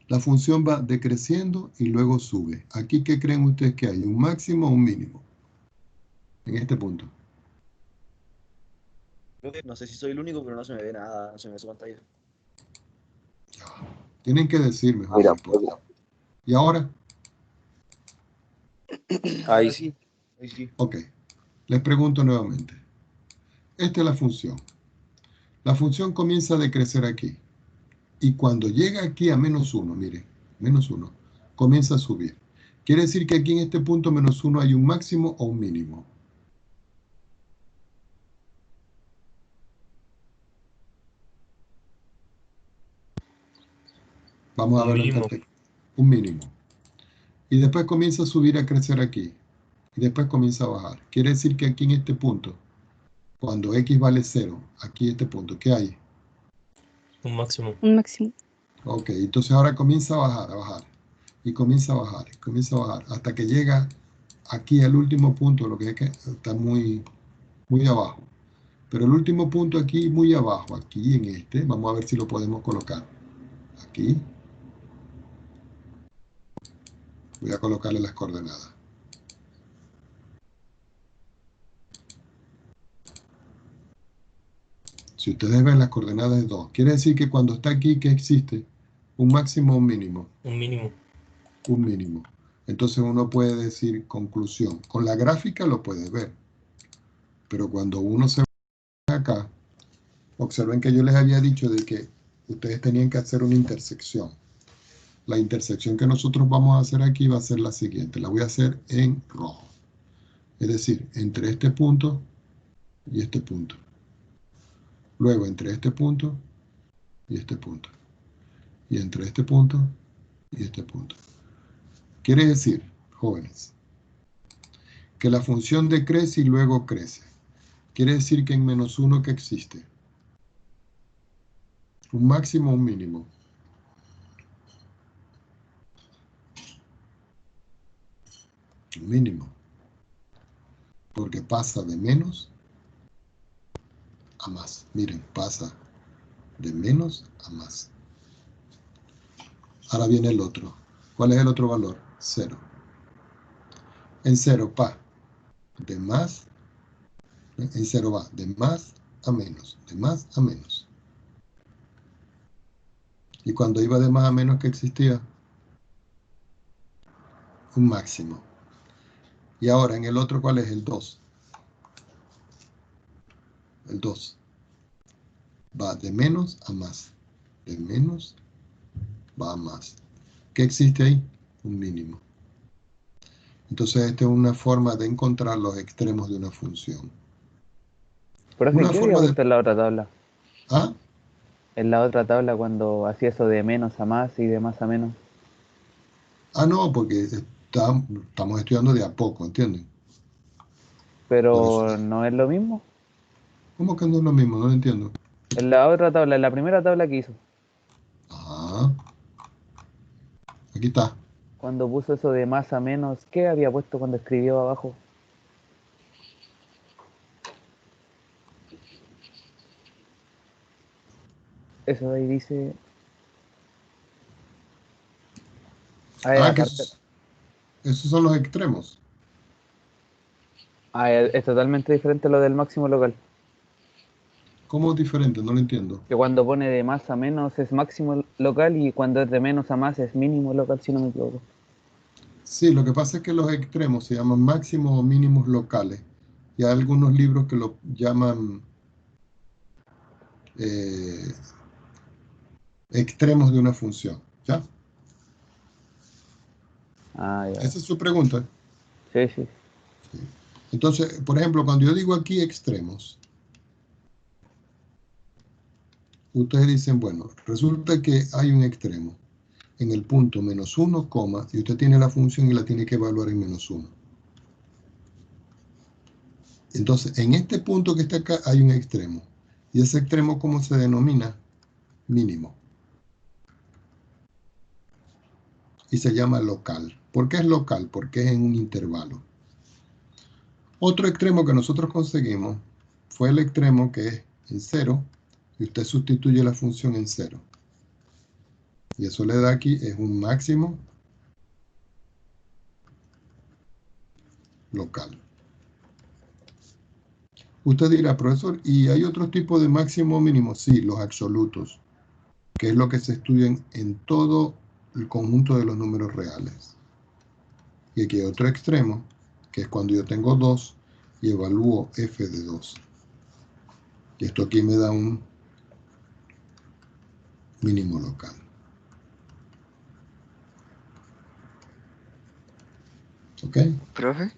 la función va decreciendo y luego sube. Aquí, ¿qué creen ustedes que hay? ¿Un máximo o un mínimo? En este punto. No sé si soy el único, pero no se me ve nada, no se me ve su pantalla. Ya. Tienen que decirme, Mira, José. ¿Y ahora? Ahí sí. Ahí sí. Ok. Les pregunto nuevamente. Esta es la función. La función comienza a decrecer aquí. Y cuando llega aquí a menos 1, mire, menos 1, comienza a subir. Quiere decir que aquí en este punto menos 1 hay un máximo o un mínimo. Vamos a verlo en perspectiva. Un mínimo. Y después comienza a subir, a crecer aquí. Y después comienza a bajar. Quiere decir que aquí en este punto, cuando x vale 0, aquí en este punto, ¿qué hay? Un máximo. Un máximo. Ok, entonces ahora comienza a bajar. Y comienza a bajar, hasta que llega aquí al último punto, lo que es que está muy, muy abajo. Pero el último punto aquí, muy abajo, aquí en este, vamos a ver si lo podemos colocar. Aquí. Voy a colocarle las coordenadas. Si ustedes ven las coordenadas de 2, quiere decir que cuando está aquí, ¿qué existe? ¿Un máximo o un mínimo? Un mínimo. un mínimo. Entonces uno puede decir conclusión. Con la gráfica lo puede ver. Pero cuando uno se va acá, observen que yo les había dicho de que ustedes tenían que hacer una intersección. La intersección que nosotros vamos a hacer aquí va a ser la siguiente. La voy a hacer en rojo. Es decir, entre este punto y este punto. Luego entre este punto y este punto. Y entre este punto y este punto. Quiere decir, jóvenes, que la función decrece y luego crece. Quiere decir que en -1 que existe. Un máximo o un mínimo. Un mínimo. Porque pasa de menos a más. Miren, pasa de menos a más. Ahora viene el otro. ¿Cuál es el otro valor? 0. En 0 va de más. En 0 va de más a menos. De más a menos. Y cuando iba de más a menos, ¿qué existía? Un máximo. Y ahora en el otro, ¿cuál es? El 2. El 2 va de menos a más. De menos va a más. ¿Qué existe ahí? Un mínimo. Entonces, esta es una forma de encontrar los extremos de una función. Profe, Una ¿qué había forma de... puesto en la otra tabla? ¿Ah? En la otra tabla cuando hacía eso de menos a más y de más a menos. No, porque estamos estudiando de a poco, ¿entienden? Por eso. Pero no es lo mismo. ¿Cómo que no es lo mismo? No lo entiendo. En la otra tabla, en la primera tabla que hizo, Ajá. Aquí está. cuando puso eso de más a menos, ¿qué había puesto cuando escribió abajo? Eso de ahí dice... Que aparte... esos son los extremos. Es totalmente diferente a lo del máximo local. ¿Cómo es diferente? No lo entiendo. Que cuando pone de más a menos es máximo local y cuando es de menos a más es mínimo local, si no me equivoco. Sí, lo que pasa es que los extremos se llaman máximos o mínimos locales. Y hay algunos libros que lo llaman extremos de una función. ¿Ya? Ya. Esa es su pregunta. Sí, sí. Sí. Entonces, por ejemplo, cuando yo digo aquí extremos, ustedes dicen, bueno, resulta que hay un extremo en el punto -1, coma, y usted tiene la función y la tiene que evaluar en -1. Entonces, en este punto que está acá hay un extremo. Y ese extremo, ¿cómo se denomina? Mínimo. Y se llama local. ¿Por qué es local? Porque es en un intervalo. Otro extremo que nosotros conseguimos fue el extremo que es en 0, y usted sustituye la función en 0. Y eso le da aquí, es un máximo local. Usted dirá, profesor, ¿y hay otro tipo de máximo o mínimo? Sí, los absolutos, que es lo que se estudia en todo el conjunto de los números reales. Y aquí hay otro extremo, que es cuando yo tengo 2 y evalúo f de 2. Y esto aquí me da un mínimo local. ¿Ok? Profe,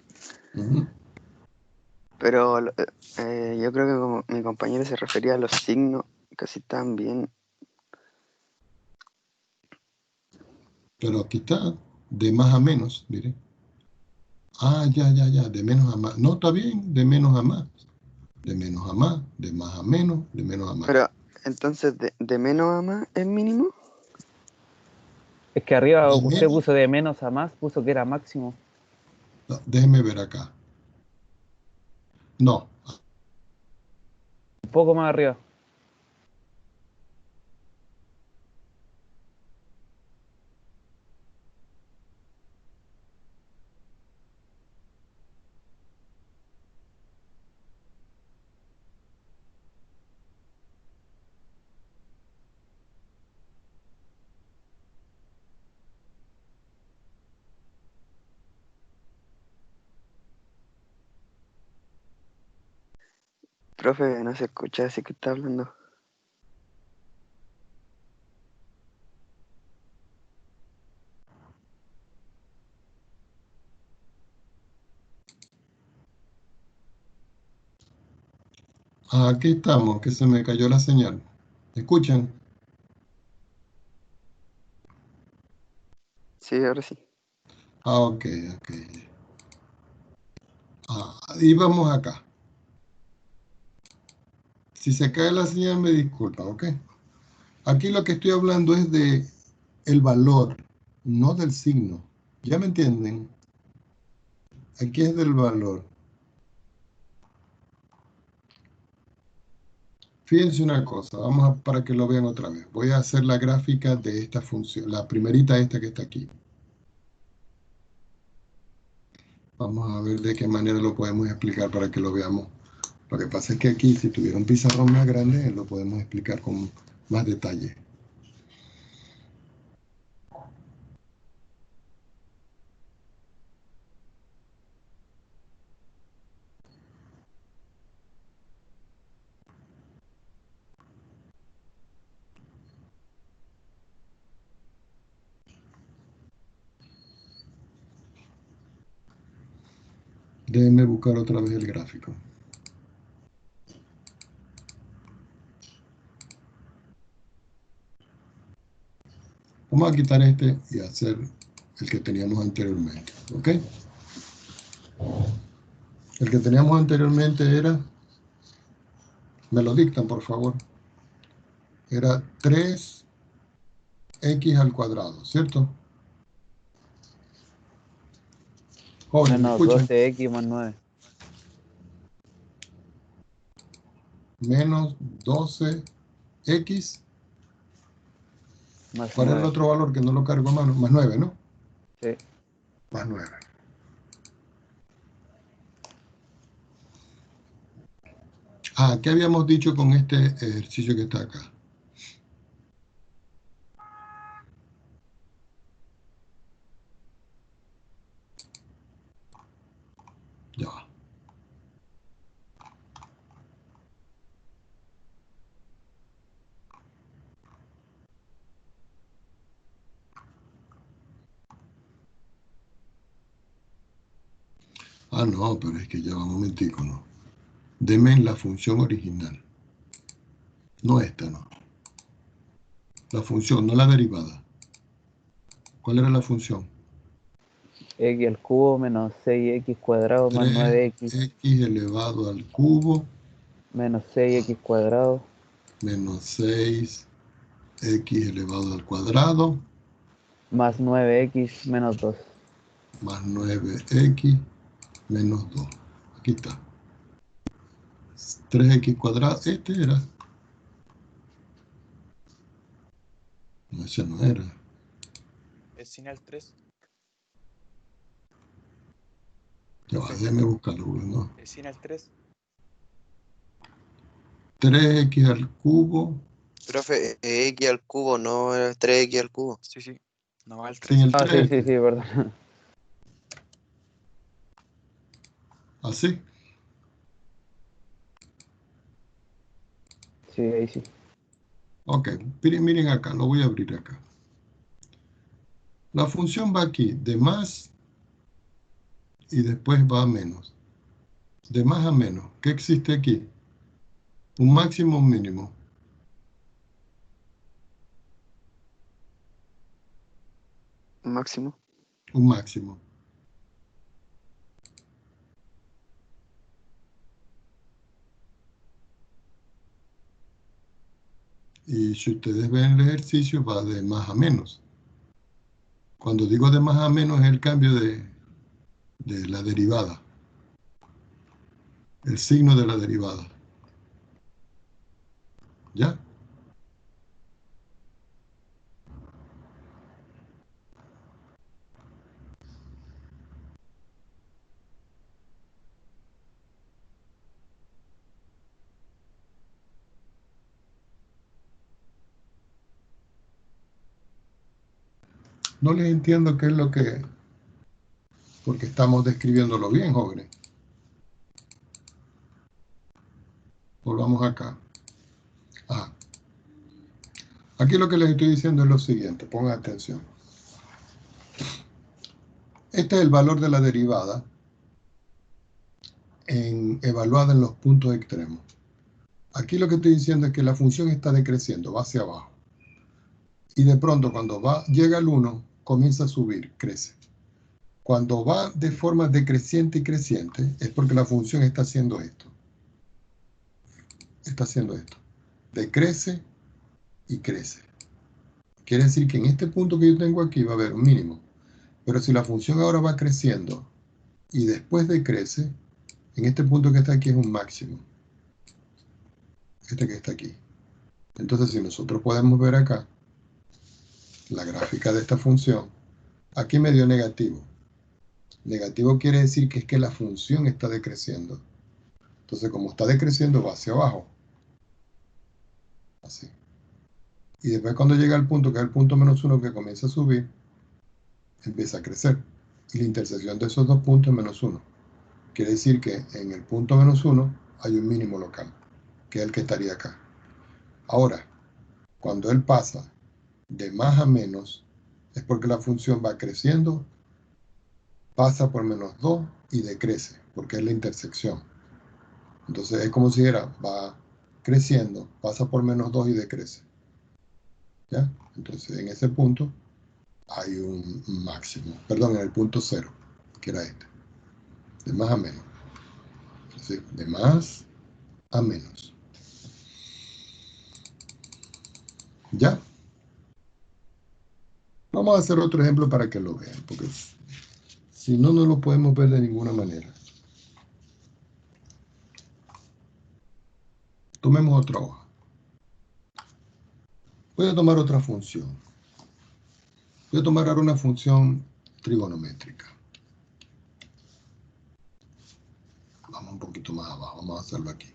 Ujú. pero yo creo que como mi compañero se refería a los signos, casi están bien. Pero aquí está, de más a menos, mire. Ya, de menos a más. No, está bien, de menos a más. De menos a más, de más a menos, de menos a más. Pero entonces, de menos a más es mínimo. Es que arriba De usted menos, puso de menos a más, puso que era máximo. no, déjeme ver acá. No, Un poco más arriba. Profe, no se escucha, así que está hablando. Aquí estamos, que se me cayó la señal. ¿Me escuchan? Sí, ahora sí. Ok. Y vamos acá. Si se cae la señal, me disculpa, ¿ok? Aquí lo que estoy hablando es de el valor, no del signo. ¿Ya me entienden? Aquí es del valor. Fíjense una cosa, para que lo vean otra vez. Voy a hacer la gráfica de esta función, la primerita esta que está aquí. Vamos a ver de qué manera lo podemos explicar para que lo veamos. Lo que pasa es que aquí, si tuviera un pizarrón más grande, lo podemos explicar con más detalle. Déjenme buscar otra vez el gráfico. Vamos a quitar este y hacer el que teníamos anteriormente, ¿ok? El que teníamos anteriormente era, me lo dictan por favor, era 3x al cuadrado, ¿cierto? Jóvenes, ¿me Menos escuchan? 12x más 9. Menos 12x. Más ¿Cuál es el 9. otro valor que no lo cargo a mano? Más 9, ¿no? Sí. Más 9. ¿Qué habíamos dicho con este ejercicio que está acá? Ya va. No, pero es que ya va un momentico, ¿no? Deme la función original. No esta, no. La función, no la derivada. ¿Cuál era la función? X al cubo menos 6x cuadrado más 9x 3x elevado al cubo menos 6x cuadrado menos 6x elevado al cuadrado más 9x menos 2. más 9x menos 2. Aquí está. 3x cuadrado. Este era. No, ese no era. Es señal 3. Ya va, déjame buscarlo, ¿no? Es señal 3. 3x al cubo. Profe, x al cubo, no era 3x al cubo. Sí. No va el Sin 3. el Ah, sí, 3x. sí, perdón. Así. Sí, ahí sí. Ok, miren acá, lo voy a abrir acá. La función va aquí, de más y después va a menos. De más a menos. ¿Qué existe aquí? Un máximo o un mínimo. Máximo. Un máximo. Y si ustedes ven el ejercicio, va de más a menos. Cuando digo de más a menos es el cambio de la derivada. El signo de la derivada. ¿Ya? No les entiendo qué es lo que... Porque estamos describiéndolo bien, jóvenes. Volvamos acá. Ajá. Aquí lo que les estoy diciendo es lo siguiente, pongan atención. Este es el valor de la derivada evaluada en los puntos extremos. Aquí lo que estoy diciendo es que la función está decreciendo, va hacia abajo. Y de pronto cuando llega al 1, comienza a subir, crece. Cuando va de forma decreciente y creciente, es porque la función está haciendo esto. Está haciendo esto. Decrece y crece. Quiere decir que en este punto que yo tengo aquí va a haber un mínimo. Pero si la función ahora va creciendo y después decrece, en este punto que está aquí es un máximo. Este que está aquí. Entonces, si nosotros podemos ver acá la gráfica de esta función, aquí me dio negativo. Negativo quiere decir que es que la función está decreciendo. Entonces, como está decreciendo, va hacia abajo. Así. Y después cuando llega al punto, que es el punto -1 que comienza a subir, empieza a crecer. Y la intersección de esos dos puntos es -1. Quiere decir que en el punto -1 hay un mínimo local, que es el que estaría acá. Ahora, cuando él pasa de más a menos, es porque la función va creciendo, pasa por -2 y decrece, porque es la intersección. Entonces es como si va creciendo, pasa por -2 y decrece. ¿Ya? Entonces en ese punto hay un máximo, perdón, en el punto 0, que era este, de más a menos. Es decir, de más a menos. ¿Ya? Vamos a hacer otro ejemplo para que lo vean, porque si no, no lo podemos ver de ninguna manera. Tomemos otra hoja. Voy a tomar otra función. Voy a tomar ahora una función trigonométrica. Vamos un poquito más abajo, vamos a hacerlo aquí.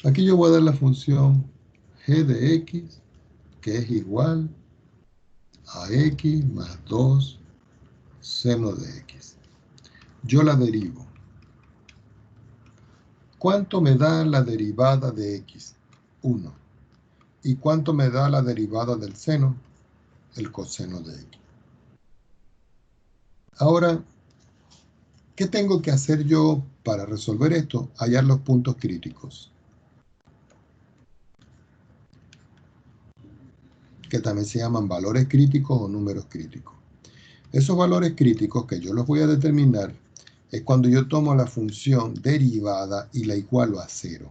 Aquí yo voy a dar la función g de x, que es igual a x más 2 seno de x. Yo la derivo. ¿Cuánto me da la derivada de x? 1. ¿Y cuánto me da la derivada del seno? El coseno de x. Ahora, ¿qué tengo que hacer yo para resolver esto? Hallar los puntos críticos, que también se llaman valores críticos o números críticos. Esos valores críticos que yo los voy a determinar es cuando yo tomo la función derivada y la igualo a 0.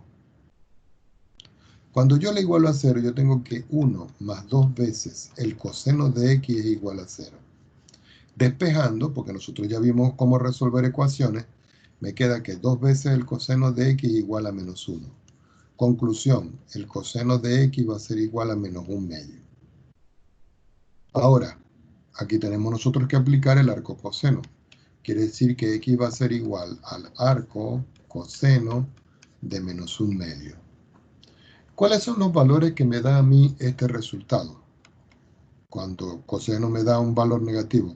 Cuando yo la igualo a 0, yo tengo que 1 más 2 veces el coseno de x es igual a 0. Despejando, porque nosotros ya vimos cómo resolver ecuaciones, me queda que 2 veces el coseno de x es igual a -1. Conclusión, el coseno de x va a ser igual a -1/2. Ahora, aquí tenemos nosotros que aplicar el arco coseno. Quiere decir que x va a ser igual al arco coseno de -1/2. ¿Cuáles son los valores que me da a mí este resultado? Cuando coseno me da un valor negativo.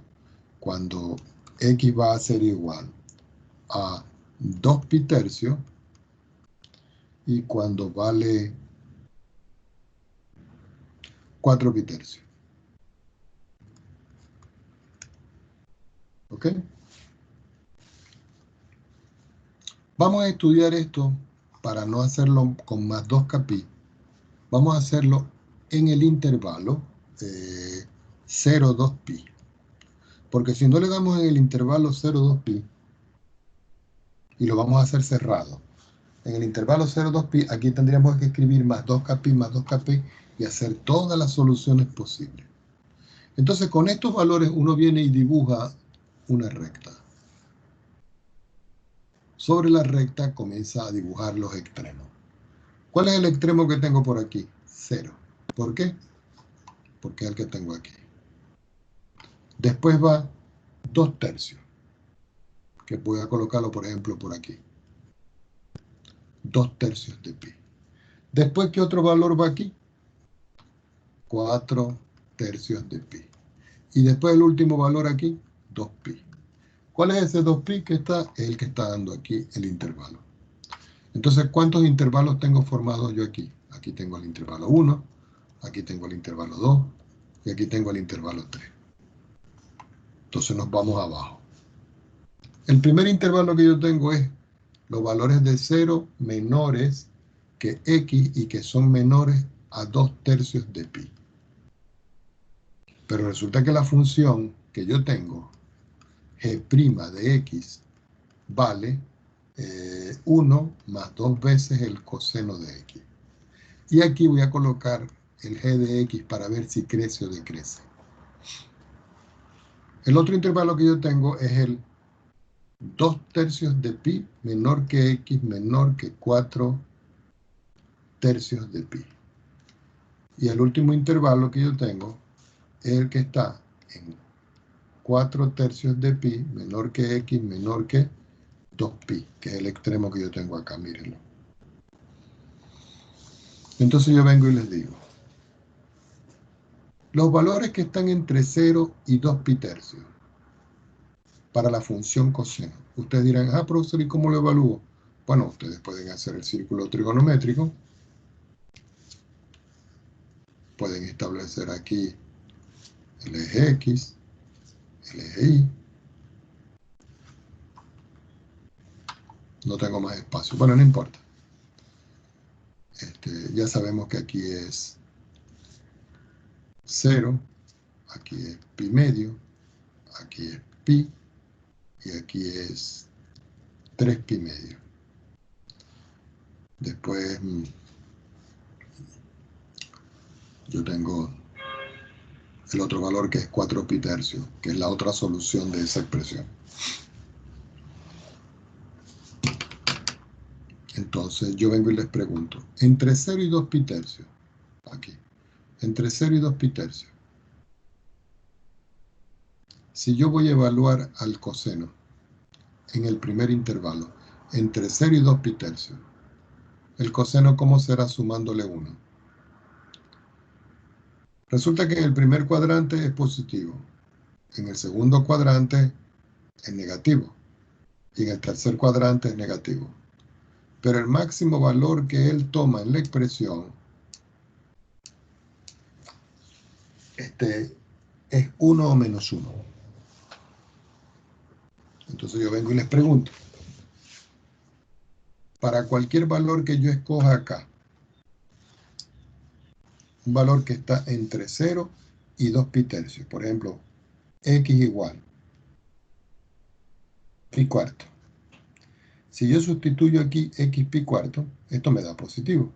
Cuando x va a ser igual a 2 pi tercios y cuando vale 4 pi tercios. ¿Ok? Vamos a estudiar esto para no hacerlo con más 2 pi. Vamos a hacerlo en el intervalo 0,2 pi. Porque si no le damos en el intervalo 0,2 pi, y lo vamos a hacer cerrado, en el intervalo 0,2 pi, aquí tendríamos que escribir más 2 pi más 2 pi y hacer todas las soluciones posibles. Entonces, con estos valores uno viene y dibuja una recta. Sobre la recta comienza a dibujar los extremos. ¿Cuál es el extremo que tengo por aquí? 0. ¿Por qué? Porque es el que tengo aquí. Después va 2 tercios, que voy a colocarlo, por ejemplo, por aquí. 2 tercios de pi. Después, ¿qué otro valor va aquí? 4 tercios de pi. Y después el último valor aquí, 2 pi. ¿Cuál es ese 2pi que está? Es el que está dando aquí el intervalo. Entonces, ¿cuántos intervalos tengo formados yo aquí? Aquí tengo el intervalo 1, aquí tengo el intervalo 2 y aquí tengo el intervalo 3. Entonces nos vamos abajo. El primer intervalo que yo tengo es los valores de 0 menores que x y que son menores a 2/3 de pi. Pero resulta que la función que yo tengo, g' de x, vale 1 más 2 veces el coseno de x. Y aquí voy a colocar el g de x para ver si crece o decrece. El otro intervalo que yo tengo es el 2/3 de pi menor que x menor que 4/3 de pi. Y el último intervalo que yo tengo es el que está en 4/3 de pi menor que x menor que 2pi, que es el extremo que yo tengo acá, mírenlo. Entonces yo vengo y les digo, los valores que están entre 0 y 2pi tercios para la función coseno. Ustedes dirán, profesor, ¿y cómo lo evalúo? Bueno, ustedes pueden hacer el círculo trigonométrico, pueden establecer aquí el eje X, el eje Y. No tengo más espacio. Bueno, no importa. Ya sabemos que aquí es 0, aquí es pi medio, aquí es pi, y aquí es 3pi medio. Después yo tengo el otro valor que es 4pi tercio, que es la otra solución de esa expresión. Entonces yo vengo y les pregunto, entre 0 y 2pi tercio, aquí, entre 0 y 2pi tercio, si yo voy a evaluar al coseno en el primer intervalo, entre 0 y 2pi tercio, el coseno, ¿cómo será sumándole 1? Resulta que en el primer cuadrante es positivo, en el segundo cuadrante es negativo, y en el tercer cuadrante es negativo. Pero el máximo valor que él toma en la expresión es 1 o menos 1. Entonces yo vengo y les pregunto, para cualquier valor que yo escoja acá, un valor que está entre 0 y 2pi tercios, por ejemplo, x igual pi cuarto. Si yo sustituyo aquí x pi cuarto, esto me da positivo.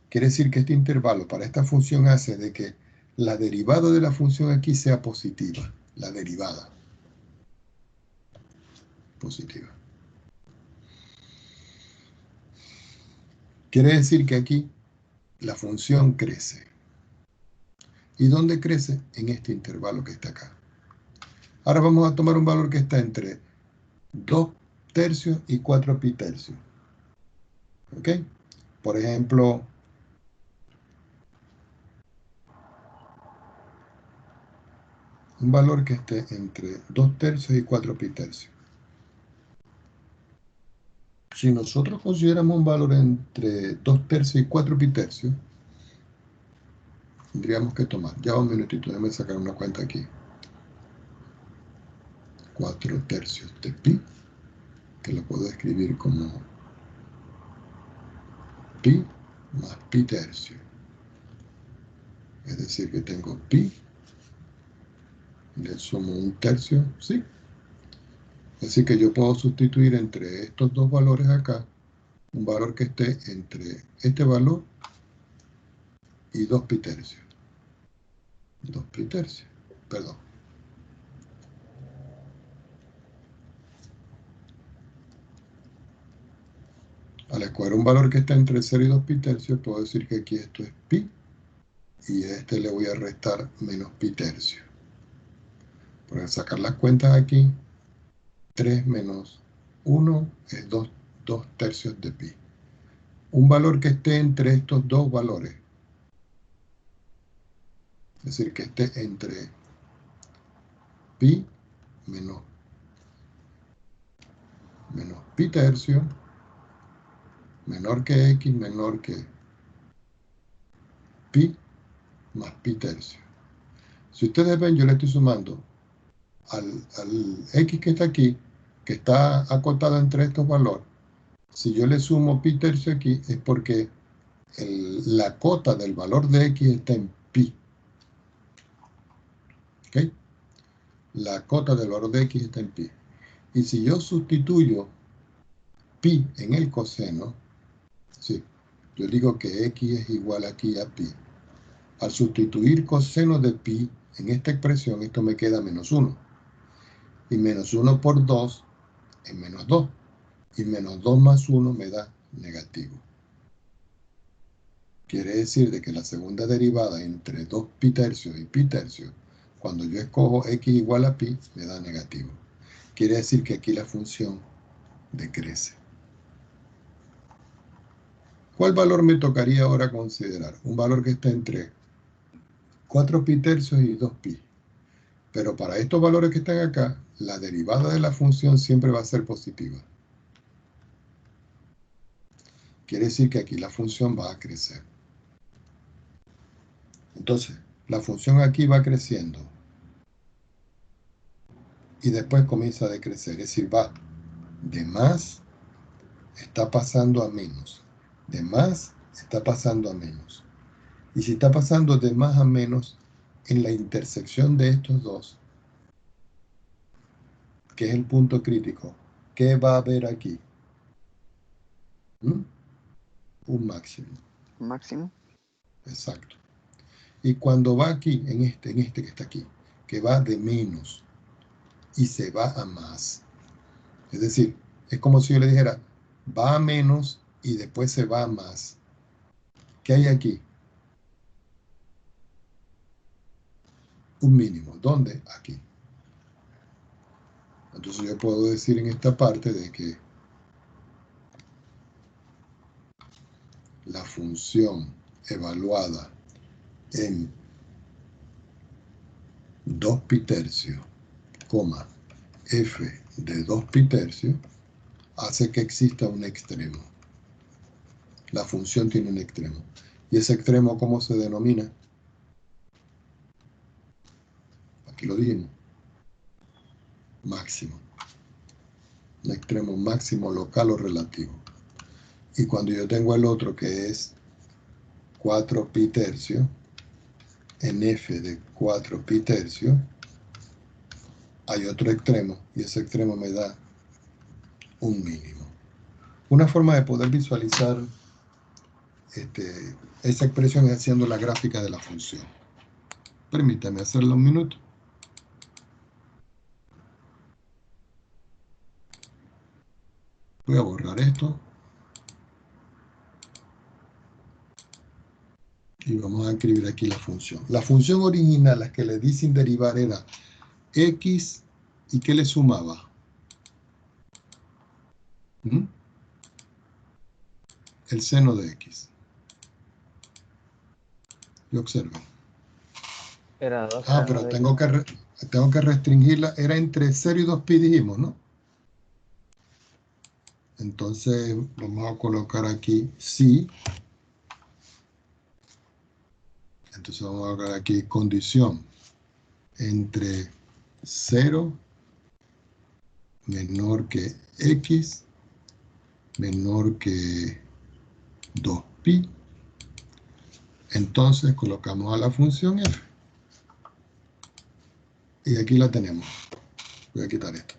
Quiere decir que este intervalo para esta función hace de que la derivada de la función aquí sea positiva. La derivada. Positiva. Quiere decir que aquí la función crece. ¿Y dónde crece? En este intervalo que está acá. Ahora vamos a tomar un valor que está entre 2 tercios y 4 pi tercios. ¿Ok? Por ejemplo, un valor que esté entre 2 tercios y 4 pi tercios. Si nosotros consideramos un valor entre 2 tercios y 4 pi tercios, tendríamos que tomar, ya un minutito, déjame sacar una cuenta aquí. 4 tercios de pi, que lo puedo escribir como pi más pi tercio. Es decir, que tengo pi, le sumo un tercio, ¿sí? Así que yo puedo sustituir entre estos dos valores acá, un valor que esté entre este valor y 2 pi tercios. 2 pi tercios, perdón. Al escoger un valor que está entre 0 y 2 pi tercios, puedo decir que aquí esto es pi, y a este le voy a restar menos pi tercio. Por sacar las cuentas aquí, 3 menos 1 es 2 tercios de pi. Un valor que esté entre estos dos valores, es decir, que esté entre pi menos pi tercio menor que x menor que pi más pi tercio. Si ustedes ven, yo le estoy sumando al x que está aquí, que está acotado entre estos valores. Si yo le sumo pi tercio aquí, es porque la cota del valor de x está en pi. ¿Ok? La cota del valor de x está en pi. Y si yo sustituyo pi en el coseno, sí, yo digo que x es igual aquí a pi. Al sustituir coseno de pi en esta expresión, esto me queda menos 1. Y menos 1 por 2 es menos 2. Y menos 2 más 1 me da negativo. Quiere decir de que la segunda derivada entre 2 pi tercios y pi tercios, cuando yo escojo x igual a pi, me da negativo. Quiere decir que aquí la función decrece. ¿Cuál valor me tocaría ahora considerar? Un valor que está entre 4 pi tercios y 2 pi. Pero para estos valores que están acá, la derivada de la función siempre va a ser positiva. Quiere decir que aquí la función va a crecer. Entonces, la función aquí va creciendo. Y después comienza a decrecer. Es decir, va de más, está pasando a menos. De más, está pasando a menos. Y si está pasando de más a menos, en la intersección de estos dos, que es el punto crítico, ¿qué va a haber aquí? Un máximo. Máximo. Exacto. Y cuando va aquí, en este que está aquí, que va de menos y se va a más. Es decir, es como si yo le dijera, va a menos y después se va a más. ¿Qué hay aquí? Un mínimo. ¿Dónde? Aquí. Entonces yo puedo decir en esta parte de que la función evaluada en 2 pi tercio, coma, f de 2 pi tercio, hace que exista un extremo. La función tiene un extremo. ¿Y ese extremo cómo se denomina? Aquí lo dijimos. Máximo. Un extremo máximo local o relativo. Y cuando yo tengo el otro que es 4 pi tercio, en f de 4 pi tercio, hay otro extremo y ese extremo me da un mínimo. Una forma de poder visualizar esa expresión es haciendo la gráfica de la función. Permítame hacerlo un minuto. Voy a borrar esto. Y vamos a escribir aquí la función. La función original, la que le di sin derivar, era x y ¿qué le sumaba? El seno de x. Y observen. Era 2 pero tengo que restringirla. Era entre 0 y 2 pi, dijimos, ¿no? Entonces vamos a colocar aquí sí. Entonces vamos a colocar aquí condición entre 0 menor que x menor que 2 pi. Entonces colocamos a la función f. Y aquí la tenemos. Voy a quitar esto.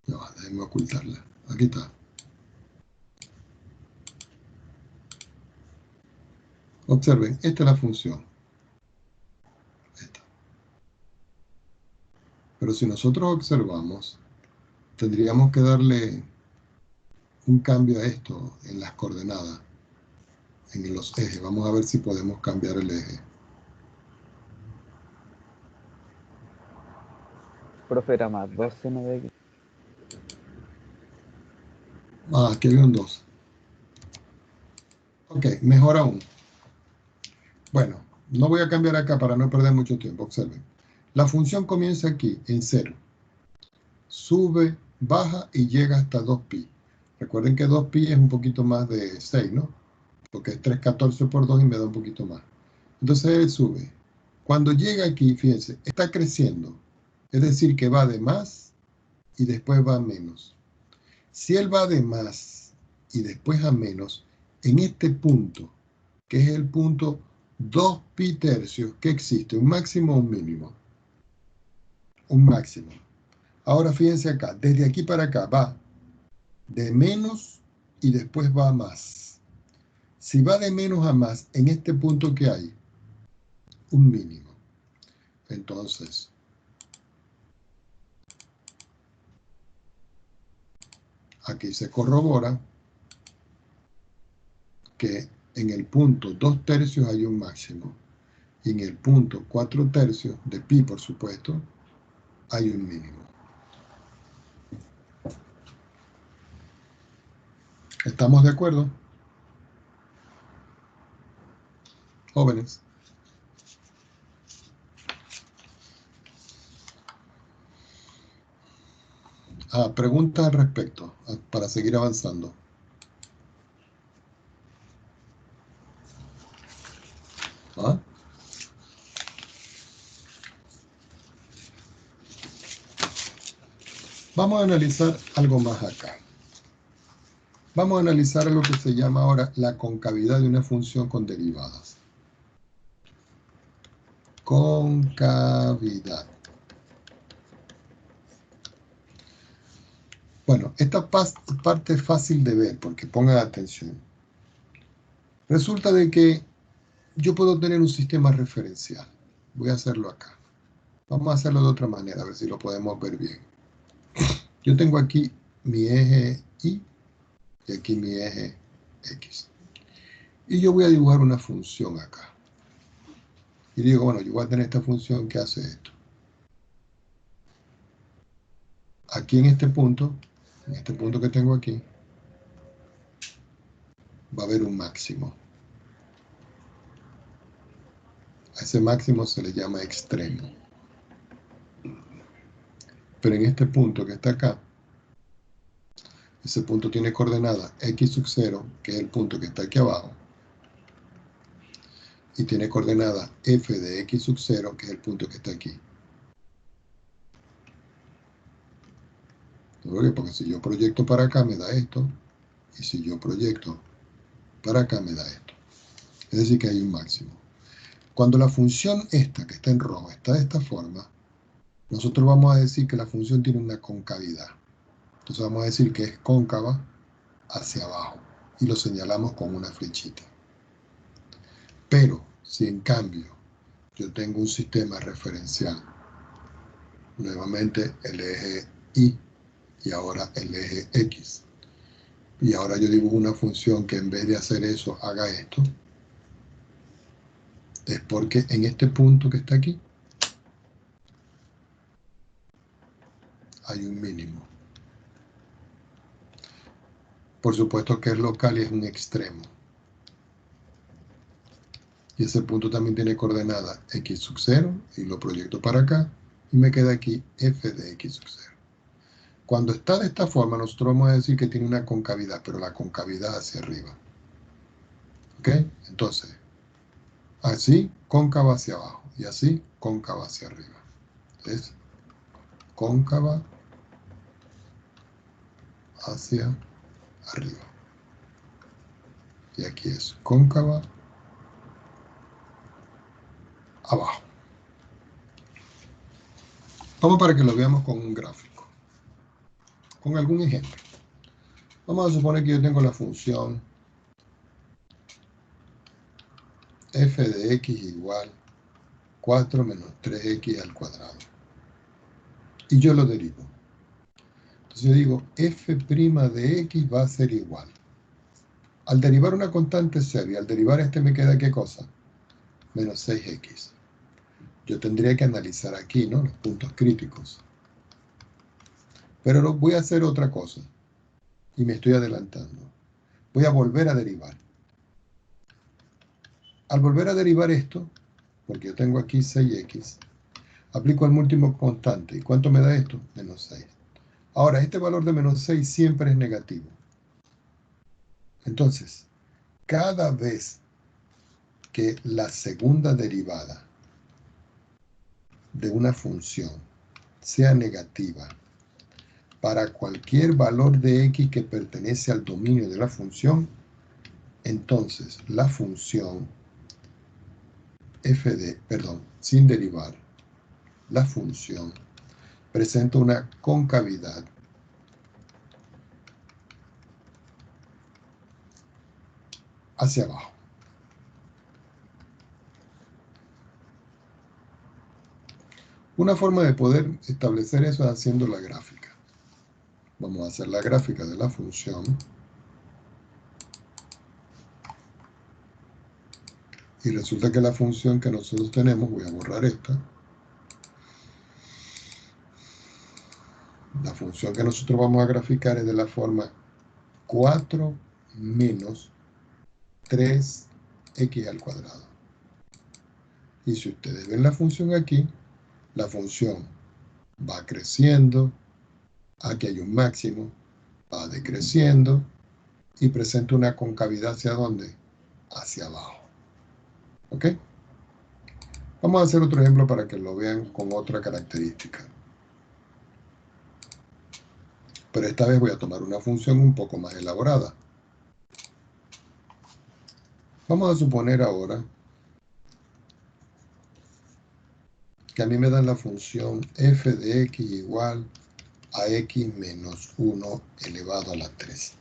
No, déjenme ocultarla. Aquí está. Observen, esta es la función. Esta. Pero si nosotros observamos, tendríamos que darle un cambio a esto en las coordenadas, en los ejes. Vamos a ver si podemos cambiar el eje. Profe, era más 2 seno de x. Aquí hay un 2. Ok, mejor aún. Bueno, no voy a cambiar acá para no perder mucho tiempo. Observen. La función comienza aquí, en 0. Sube, baja y llega hasta 2pi. Recuerden que 2pi es un poquito más de 6, ¿no? Porque es 314 por 2 y me da un poquito más. Entonces él sube. Cuando llega aquí, fíjense, está creciendo. Es decir, que va de más y después va a menos. Si él va de más y después a menos, en este punto, que es el punto 2pi tercios, ¿qué existe? ¿Un máximo o un mínimo? Un máximo. Ahora fíjense acá, desde aquí para acá va de menos y después va a más. Si va de menos a más, en este punto que hay, un mínimo. Entonces, aquí se corrobora que en el punto 2 tercios hay un máximo. Y en el punto 4 tercios, de pi por supuesto, hay un mínimo. ¿Estamos de acuerdo? Jóvenes. Preguntas al respecto, para seguir avanzando. ¿Ah? Vamos a analizar algo más acá. Vamos a analizar lo que se llama ahora la concavidad de una función con derivadas. Concavidad. Bueno, esta parte es fácil de ver porque pongan atención. Resulta de que yo puedo tener un sistema referencial. Voy a hacerlo acá. Vamos a hacerlo de otra manera, a ver si lo podemos ver bien. Yo tengo aquí mi eje Y y aquí mi eje X. Y yo voy a dibujar una función acá. Y digo, bueno, yo voy a tener esta función que hace esto. Aquí en este punto que tengo aquí, va a haber un máximo. A ese máximo se le llama extremo. Pero en este punto que está acá, ese punto tiene coordenada x sub 0, que es el punto que está aquí abajo, y tiene coordenada f de x sub 0, que es el punto que está aquí. ¿Por qué? Porque si yo proyecto para acá me da esto, y si yo proyecto para acá me da esto. Es decir, que hay un máximo. Cuando la función esta, que está en rojo, está de esta forma, nosotros vamos a decir que la función tiene una concavidad. Entonces vamos a decir que es cóncava hacia abajo, y lo señalamos con una flechita. Pero, si en cambio yo tengo un sistema referencial, nuevamente el eje Y, y ahora el eje X, y ahora yo dibujo una función que en vez de hacer eso, haga esto, es porque en este punto que está aquí, hay un mínimo. Por supuesto que es local y es un extremo. Y ese punto también tiene coordenada x sub 0, y lo proyecto para acá, y me queda aquí f de x sub 0. Cuando está de esta forma, nosotros vamos a decir que tiene una concavidad, pero la concavidad hacia arriba. ¿Ok? Entonces, así, cóncava hacia abajo, y así, cóncava hacia arriba. Es cóncava hacia arriba. Y aquí es cóncava abajo. Vamos para que lo veamos con un gráfico, con algún ejemplo. Vamos a suponer que yo tengo la función f de x igual 4 menos 3x al cuadrado. Y yo lo derivo. Entonces yo digo, f' de x va a ser igual. Al derivar una constante 0 y al derivar este me queda ¿qué cosa? Menos 6x. Yo tendría que analizar aquí, ¿no? Los puntos críticos. Pero voy a hacer otra cosa. Y me estoy adelantando. Voy a volver a derivar. Al volver a derivar esto, porque yo tengo aquí 6x, Aplico el múltiplo constante. ¿Y cuánto me da esto? Menos 6. Ahora, este valor de menos 6 siempre es negativo. Entonces, cada vez que la segunda derivada de una función sea negativa para cualquier valor de x que pertenece al dominio de la función, entonces la función sin derivar, la función presenta una concavidad hacia abajo. Una forma de poder establecer eso es haciendo la gráfica. Vamos a hacer la gráfica de la función. Y resulta que la función que nosotros tenemos, voy a borrar esta. La función que nosotros vamos a graficar es de la forma 4 menos 3x al cuadrado. Y si ustedes ven la función aquí, la función va creciendo, aquí hay un máximo, va decreciendo y presenta una concavidad ¿hacia dónde? Hacia abajo. ¿Ok? Vamos a hacer otro ejemplo para que lo vean con otra característica. Pero esta vez voy a tomar una función un poco más elaborada. Vamos a suponer ahora que a mí me dan la función f de x igual a x menos 1 elevado a la 3.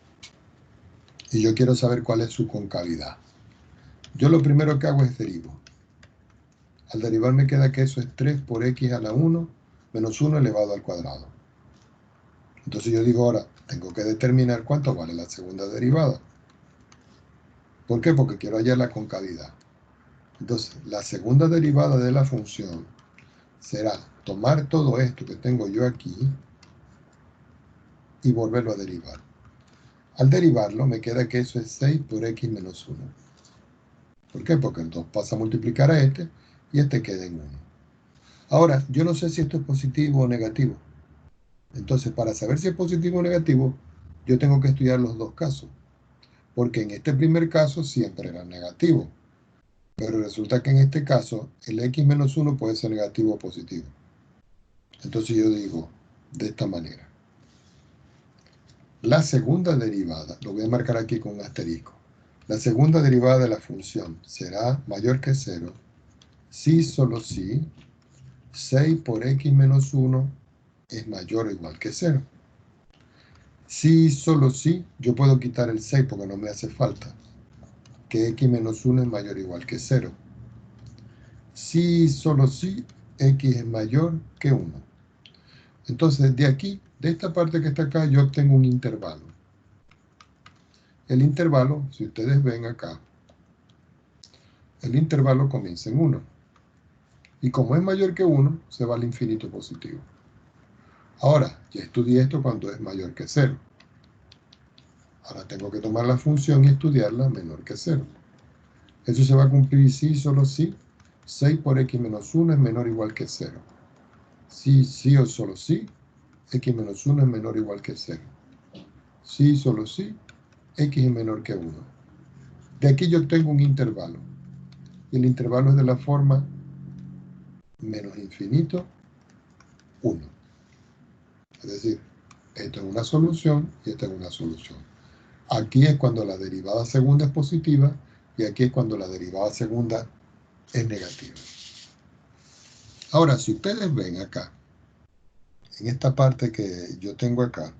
Y yo quiero saber cuál es su concavidad. Yo lo primero que hago es derivo. Al derivar me queda que eso es 3 por x a la 1 menos 1 elevado al cuadrado. Entonces yo digo ahora, tengo que determinar cuánto vale la segunda derivada. ¿Por qué? Porque quiero hallar la concavidad. Entonces, la segunda derivada de la función será tomar todo esto que tengo yo aquí y volverlo a derivar. Al derivarlo me queda que eso es 6 por x menos 1. ¿Por qué? Porque el 2 pasa a multiplicar a este y este queda en 1. Ahora, yo no sé si esto es positivo o negativo. Entonces, para saber si es positivo o negativo, yo tengo que estudiar los dos casos. Porque en este primer caso siempre era negativo. Pero resulta que en este caso, el x menos 1 puede ser negativo o positivo. Entonces yo digo de esta manera. La segunda derivada, lo voy a marcar aquí con un asterisco. La segunda derivada de la función será mayor que 0 si solo si 6 por x menos 1 es mayor o igual que 0. Si solo si, yo puedo quitar el 6 porque no me hace falta, que x menos 1 es mayor o igual que 0. Si solo si x es mayor que 1. Entonces, de aquí, de esta parte que está acá, yo obtengo un intervalo. El intervalo, si ustedes ven acá, el intervalo comienza en 1. Y como es mayor que 1, se va al infinito positivo. Ahora, ya estudié esto cuando es mayor que 0. Ahora tengo que tomar la función y estudiarla menor que 0. Eso se va a cumplir si, solo si, 6 por x menos 1 es menor o igual que 0. Si, sí o solo si, x menos 1 es menor o igual que 0. Si, solo si, x es menor que 1. De aquí yo obtengo un intervalo. Y el intervalo es de la forma menos infinito, 1. Es decir, esto es una solución y esta es una solución. Aquí es cuando la derivada segunda es positiva y aquí es cuando la derivada segunda es negativa. Ahora, si ustedes ven acá, en esta parte que yo tengo acá,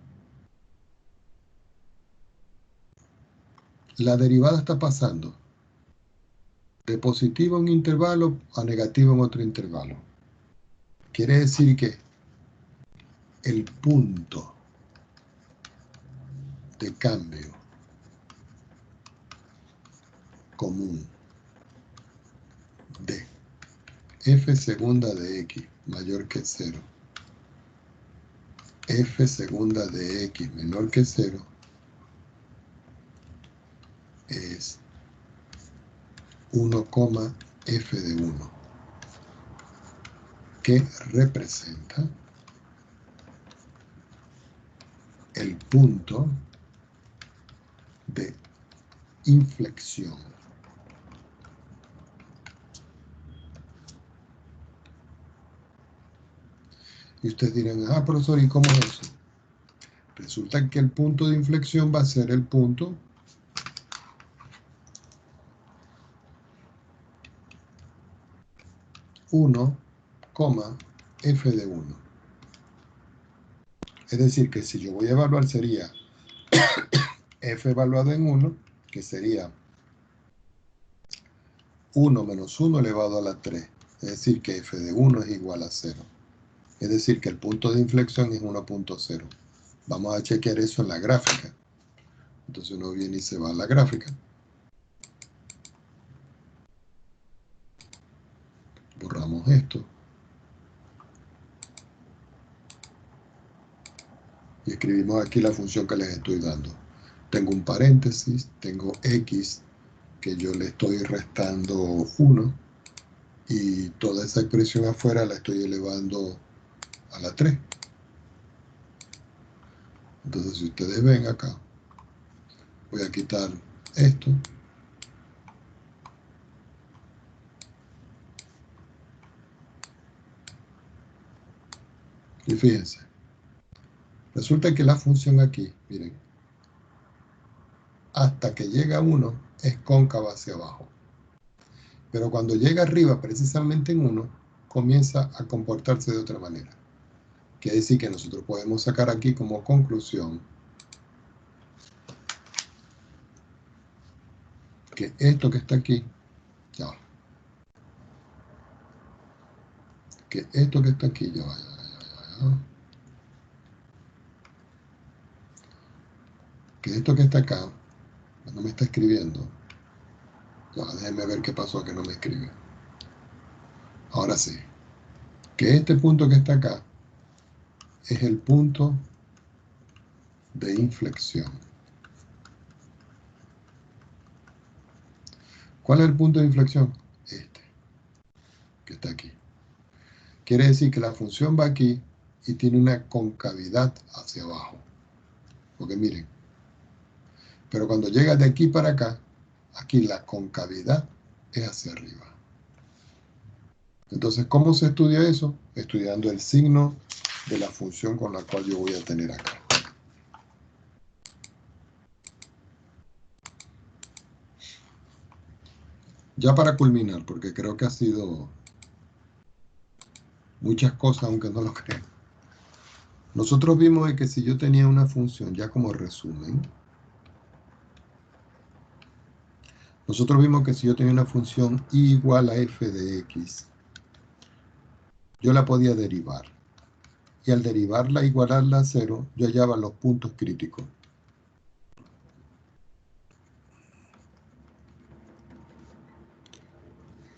la derivada está pasando de positivo en un intervalo a negativo en otro intervalo. Quiere decir que el punto de cambio común de f segunda de x mayor que 0, f segunda de x menor que 0, es 1, f de 1. que representa el punto de inflexión. Y ustedes dirán, ah, profesor, ¿y cómo es eso? Resulta que el punto de inflexión va a ser el punto f de 1. Es decir, que si yo voy a evaluar sería f evaluado en 1, que sería 1 menos 1 elevado a la 3. Es decir, que f de 1 es igual a 0. Es decir, que el punto de inflexión es 1.0. Vamos a chequear eso en la gráfica. Entonces uno viene y se va a la gráfica. Borramos esto. Y escribimos aquí la función que les estoy dando. Tengo un paréntesis, tengo x, que yo le estoy restando 1, y toda esa expresión afuera la estoy elevando a la 3. Entonces, si ustedes ven acá, voy a quitar esto. Y fíjense, resulta que la función aquí, miren, hasta que llega a 1 es cóncava hacia abajo. Pero cuando llega arriba, precisamente en 1, comienza a comportarse de otra manera. Quiere decir que nosotros podemos sacar aquí como conclusión que esto que está aquí, ya va. Que esto que está aquí, ya va. Que esto que está acá, no me está escribiendo. Ya, déjenme ver qué pasó que no me escribe. Ahora sí. Que este punto que está acá es el punto de inflexión. ¿Cuál es el punto de inflexión? Este, que está aquí. Quiere decir que la función va aquí y tiene una concavidad hacia abajo. Porque miren, pero cuando llega de aquí para acá, aquí la concavidad es hacia arriba. Entonces, ¿cómo se estudia eso? Estudiando el signo de la función con la cual yo voy a tener acá. Ya para culminar, porque creo que ha sido muchas cosas, aunque no lo crean. Nosotros vimos que si yo tenía una función, ya como resumen, nosotros vimos que si yo tenía una función igual a f de x, yo la podía derivar. Y al derivarla, igualarla a 0, yo hallaba los puntos críticos.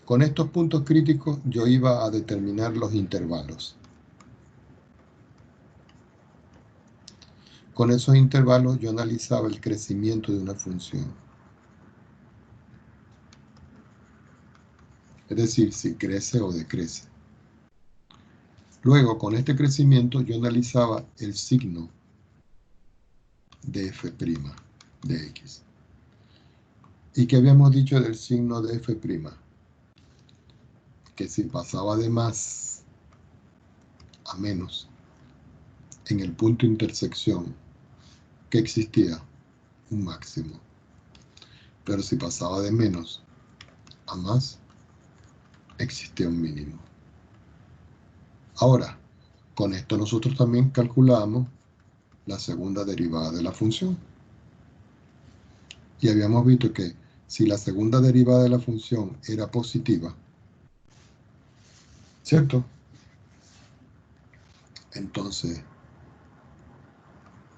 Con estos puntos críticos yo iba a determinar los intervalos. Con esos intervalos yo analizaba el crecimiento de una función. Es decir, si crece o decrece. Luego, con este crecimiento yo analizaba el signo de f' de x. ¿Y qué habíamos dicho del signo de f'? Que si pasaba de más a menos en el punto de intersección, que existía un máximo. Pero si pasaba de menos a más, existía un mínimo. Ahora, con esto nosotros también calculamos la segunda derivada de la función. Y habíamos visto que si la segunda derivada de la función era positiva, ¿cierto? Entonces,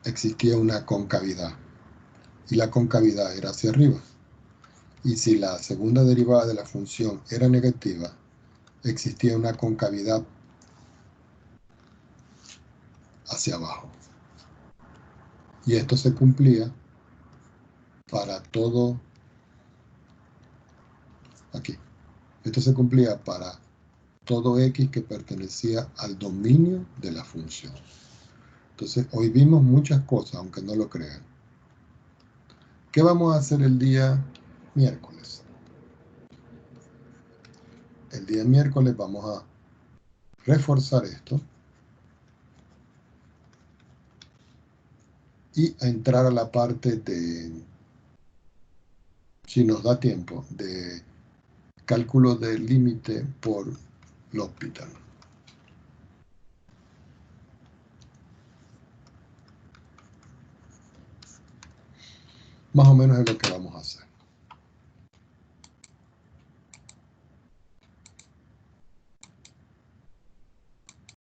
existía una concavidad. Y la concavidad era hacia arriba. Y si la segunda derivada de la función era negativa, existía una concavidad hacia abajo. Y esto se cumplía para todo aquí. Esto se cumplía para todo X que pertenecía al dominio de la función. Entonces, hoy vimos muchas cosas, aunque no lo crean. ¿Qué vamos a hacer el día miércoles? El día miércoles vamos a reforzar esto y a entrar a la parte de, si nos da tiempo, de cálculo del límite por L'Hopital. Más o menos es lo que vamos a hacer.